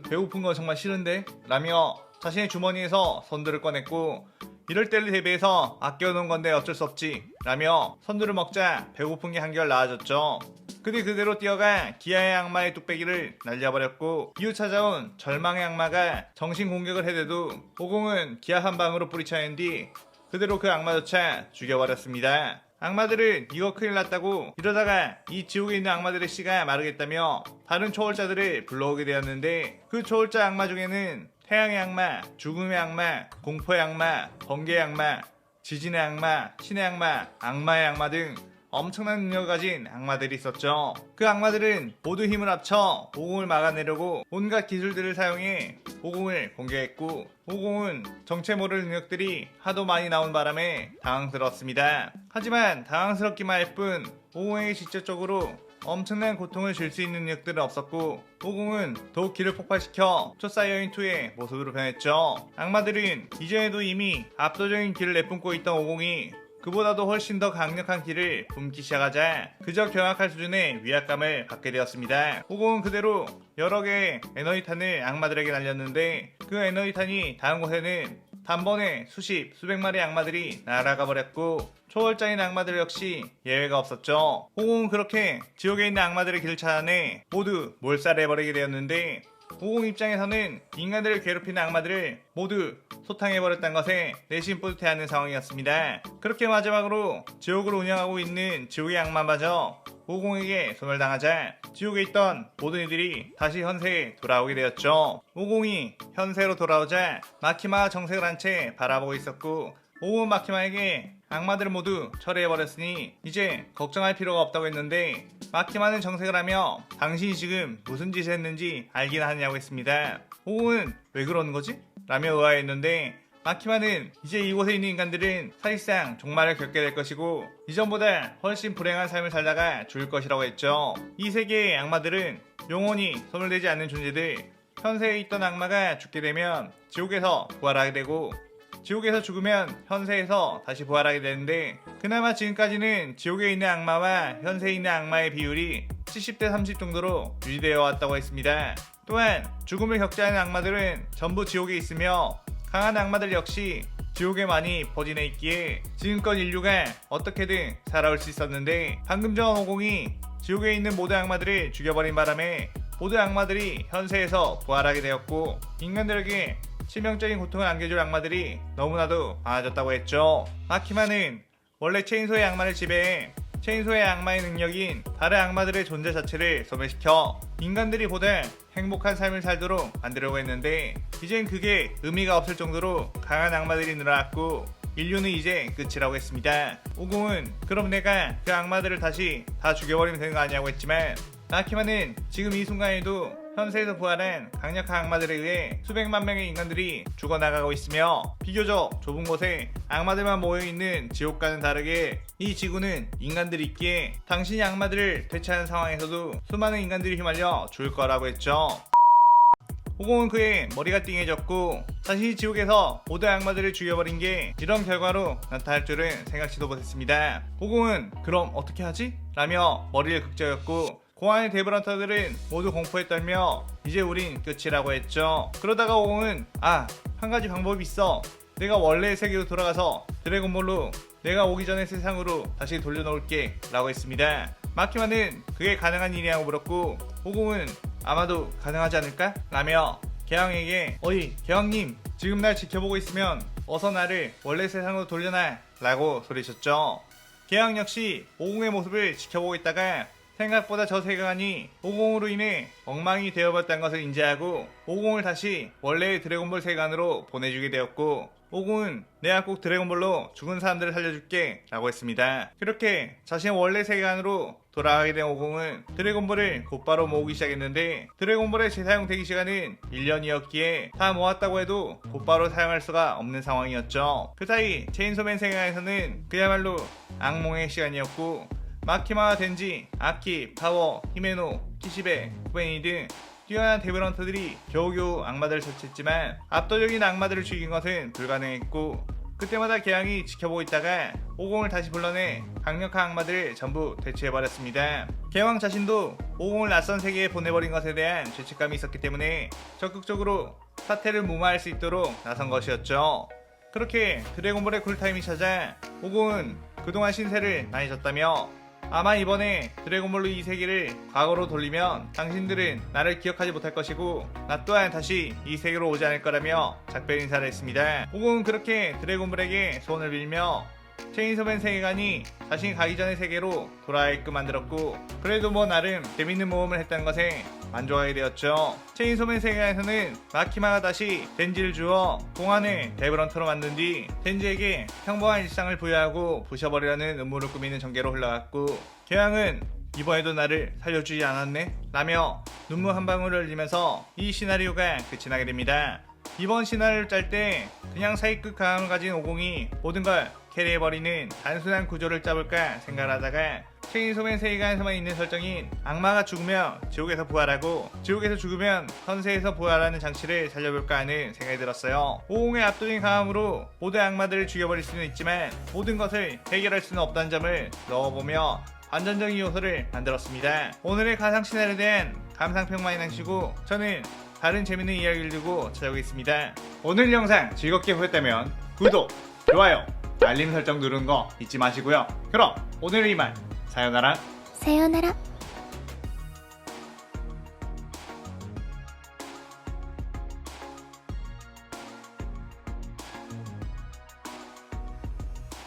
Speaker 1: 배고픈 건 정말 싫은데? 라며 자신의 주머니에서 선두를 꺼냈고 이럴 때를 대비해서 아껴놓은 건데 어쩔 수 없지 라며 선두를 먹자 배고픈 게 한결 나아졌죠. 그뒤 그대로 뛰어가 기아의 악마의 뚝배기를 날려버렸고 이후 찾아온 절망의 악마가 정신 공격을 해대도 오공은 기아 한 방으로 뿌리쳐낸 뒤 그대로 그 악마조차 죽여버렸습니다. 악마들은 이거 큰일 났다고 이러다가 이 지옥에 있는 악마들의 씨가 마르겠다며 다른 초월자들을 불러오게 되었는데 그 초월자 악마 중에는 태양의 악마, 죽음의 악마, 공포의 악마, 번개의 악마, 지진의 악마, 신의 악마, 악마의 악마 등 엄청난 능력을 가진 악마들이 있었죠. 그 악마들은 모두 힘을 합쳐 오공을 막아내려고 온갖 기술들을 사용해 오공을 공격했고 오공은 정체 모를 능력들이 하도 많이 나온 바람에 당황스러웠습니다. 하지만 당황스럽기만 할 뿐 오공에게 직접적으로 엄청난 고통을 줄 수 있는 능력들은 없었고 오공은 더욱 기를 폭발시켜 초사이어인2의 모습으로 변했죠. 악마들은 이전에도 이미 압도적인 기를 내뿜고 있던 오공이 그보다도 훨씬 더 강력한 기를 뿜기 시작하자 그저 경악할 수준의 위압감을 받게 되었습니다. 오공은 그대로 여러 개의 에너지탄을 악마들에게 날렸는데 그 에너지탄이 닿은 곳에는 단번에 수십, 수백 마리의 악마들이 날아가 버렸고 초월자인 악마들 역시 예외가 없었죠. 오공은 그렇게 지옥에 있는 악마들의 길을 찾아내 모두 몰살해버리게 되었는데 오공 입장에서는 인간들을 괴롭히는 악마들을 모두 소탕해버렸다는 것에 내심 뿌듯해하는 상황이었습니다. 그렇게 마지막으로 지옥을 운영하고 있는 지옥의 악마마저 오공에게 소멸당하자 지옥에 있던 모든 이들이 다시 현세에 돌아오게 되었죠. 오공이 현세로 돌아오자 마키마가 정색을 한 채 바라보고 있었고 오공은 마키마에게 악마들을 모두 철회해버렸으니 이제 걱정할 필요가 없다고 했는데 마키마는 정색을 하며 당신이 지금 무슨 짓을 했는지 알긴 하느냐고 했습니다. 오공은 왜 그러는 거지? 라며 의아했는데 마키마는 이제 이곳에 있는 인간들은 사실상 종말을 겪게 될 것이고 이전보다 훨씬 불행한 삶을 살다가 죽을 것이라고 했죠. 이 세계의 악마들은 영원히 소멸되지 않는 존재들, 현세에 있던 악마가 죽게 되면 지옥에서 부활하게 되고 지옥에서 죽으면 현세에서 다시 부활하게 되는데 그나마 지금까지는 지옥에 있는 악마와 현세에 있는 악마의 비율이 70대 30 정도로 유지되어 왔다고 했습니다. 또한 죽음을 겪지 않은 악마들은 전부 지옥에 있으며 강한 악마들 역시 지옥에 많이 포진해 있기에 지금껏 인류가 어떻게든 살아올 수 있었는데 방금 전 오공이 지옥에 있는 모든 악마들을 죽여버린 바람에 모든 악마들이 현세에서 부활하게 되었고 인간들에게 치명적인 고통을 안겨줄 악마들이 너무나도 많아졌다고 했죠. 마키마는 원래 체인소의 악마를 지배해 체인소의 악마의 능력인 다른 악마들의 존재 자체를 소멸시켜 인간들이 보다 행복한 삶을 살도록 만들려고 했는데 이젠 그게 의미가 없을 정도로 강한 악마들이 늘어났고 인류는 이제 끝이라고 했습니다. 오공은 그럼 내가 그 악마들을 다시 다 죽여버리면 되는 거 아니냐고 했지만 마키마는 지금 이 순간에도 현세에서 부활한 강력한 악마들에 의해 수백만 명의 인간들이 죽어나가고 있으며 비교적 좁은 곳에 악마들만 모여있는 지옥과는 다르게 이 지구는 인간들이 있기에 당신이 악마들을 대체하는 상황에서도 수많은 인간들이 휘말려 죽을 거라고 했죠. 오공은 그의 머리가 띵해졌고 자신이 지옥에서 모든 악마들을 죽여버린 게 이런 결과로 나타날 줄은 생각지도 못했습니다. 오공은 그럼 어떻게 하지? 라며 머리를 극적였고 공항의 데브런터들은 모두 공포에 떨며 이제 우린 끝이라고 했죠. 그러다가 오공은 한 가지 방법이 있어. 내가 원래의 세계로 돌아가서 드래곤볼로 내가 오기 전의 세상으로 다시 돌려놓을게 라고 했습니다. 마키마는 그게 가능한 일이냐고 물었고 오공은 아마도 가능하지 않을까? 라며 개왕에게 어이 개왕님 지금 날 지켜보고 있으면 어서 나를 원래 세상으로 돌려놔 라고 소리쳤죠. 개왕 역시 오공의 모습을 지켜보고 있다가 생각보다 저 세계관이 오공으로 인해 엉망이 되어버렸다는 것을 인지하고 오공을 다시 원래의 드래곤볼 세계관으로 보내주게 되었고, 오공은 내가 꼭 드래곤볼로 죽은 사람들을 살려줄게 라고 했습니다. 그렇게 자신의 원래 세계관으로 돌아가게 된 오공은 드래곤볼을 곧바로 모으기 시작했는데, 드래곤볼의 재사용 대기 시간은 1년이었기에 다 모았다고 해도 곧바로 사용할 수가 없는 상황이었죠. 그 사이 체인소맨 세계관에서는 그야말로 악몽의 시간이었고, 마키마와 덴지, 아키, 파워, 히메노, 키시베, 쿠베니 등 뛰어난 데빌헌터들이 겨우겨우 악마들을 처치했지만 압도적인 악마들을 죽인 것은 불가능했고, 그때마다 개왕이 지켜보고 있다가 오공을 다시 불러내 강력한 악마들을 전부 대체해버렸습니다. 개왕 자신도 오공을 낯선 세계에 보내버린 것에 대한 죄책감이 있었기 때문에 적극적으로 사태를 무마할 수 있도록 나선 것이었죠. 그렇게 드래곤볼의 쿨타임이 찾아 오공은 그동안 신세를 많이 졌다며, 아마 이번에 드래곤볼로 이 세계를 과거로 돌리면 당신들은 나를 기억하지 못할 것이고 나 또한 다시 이 세계로 오지 않을 거라며 작별 인사를 했습니다. 오공은 그렇게 드래곤볼에게 소원을 빌며 체인소맨 세계관이 자신이 가기 전의 세계로 돌아가게끔 만들었고, 그래도 뭐 나름 재밌는 모험을 했다는 것에 만족하게 되었죠. 체인소맨 세계관에서는 마키마가 다시 덴지를 주어 공안을 데블헌터로 만든 뒤 덴지에게 평범한 일상을 부여하고 부셔버리려는 음모를 꾸미는 전개로 흘러갔고, 개왕은 이번에도 나를 살려주지 않았네? 라며 눈물 한 방울을 흘리면서 이 시나리오가 끝이 나게 됩니다. 이번 시나리오를 짤 때 그냥 사기급 강함을 가진 오공이 모든 걸 캐리해버리는 단순한 구조를 짜볼까 생각을 하다가 체인소맨 세계관에서만 있는 설정인 악마가 죽으면 지옥에서 부활하고 지옥에서 죽으면 현세에서 부활하는 장치를 살려볼까 하는 생각이 들었어요. 오공의 압도적인 강함으로 모든 악마들을 죽여버릴 수는 있지만 모든 것을 해결할 수는 없다는 점을 넣어보며 안전적인 요소를 만들었습니다. 오늘의 가상 시나리오에 대한 감상평 많이 남기시고 저는 다른 재밌는 이야기를 들고 찾아오겠습니다. 오늘 영상 즐겁게 보셨다면 구독, 좋아요, 알림 설정 누르는 거 잊지 마시고요. 그럼 오늘은 이만. 사요나라.
Speaker 2: さようなら。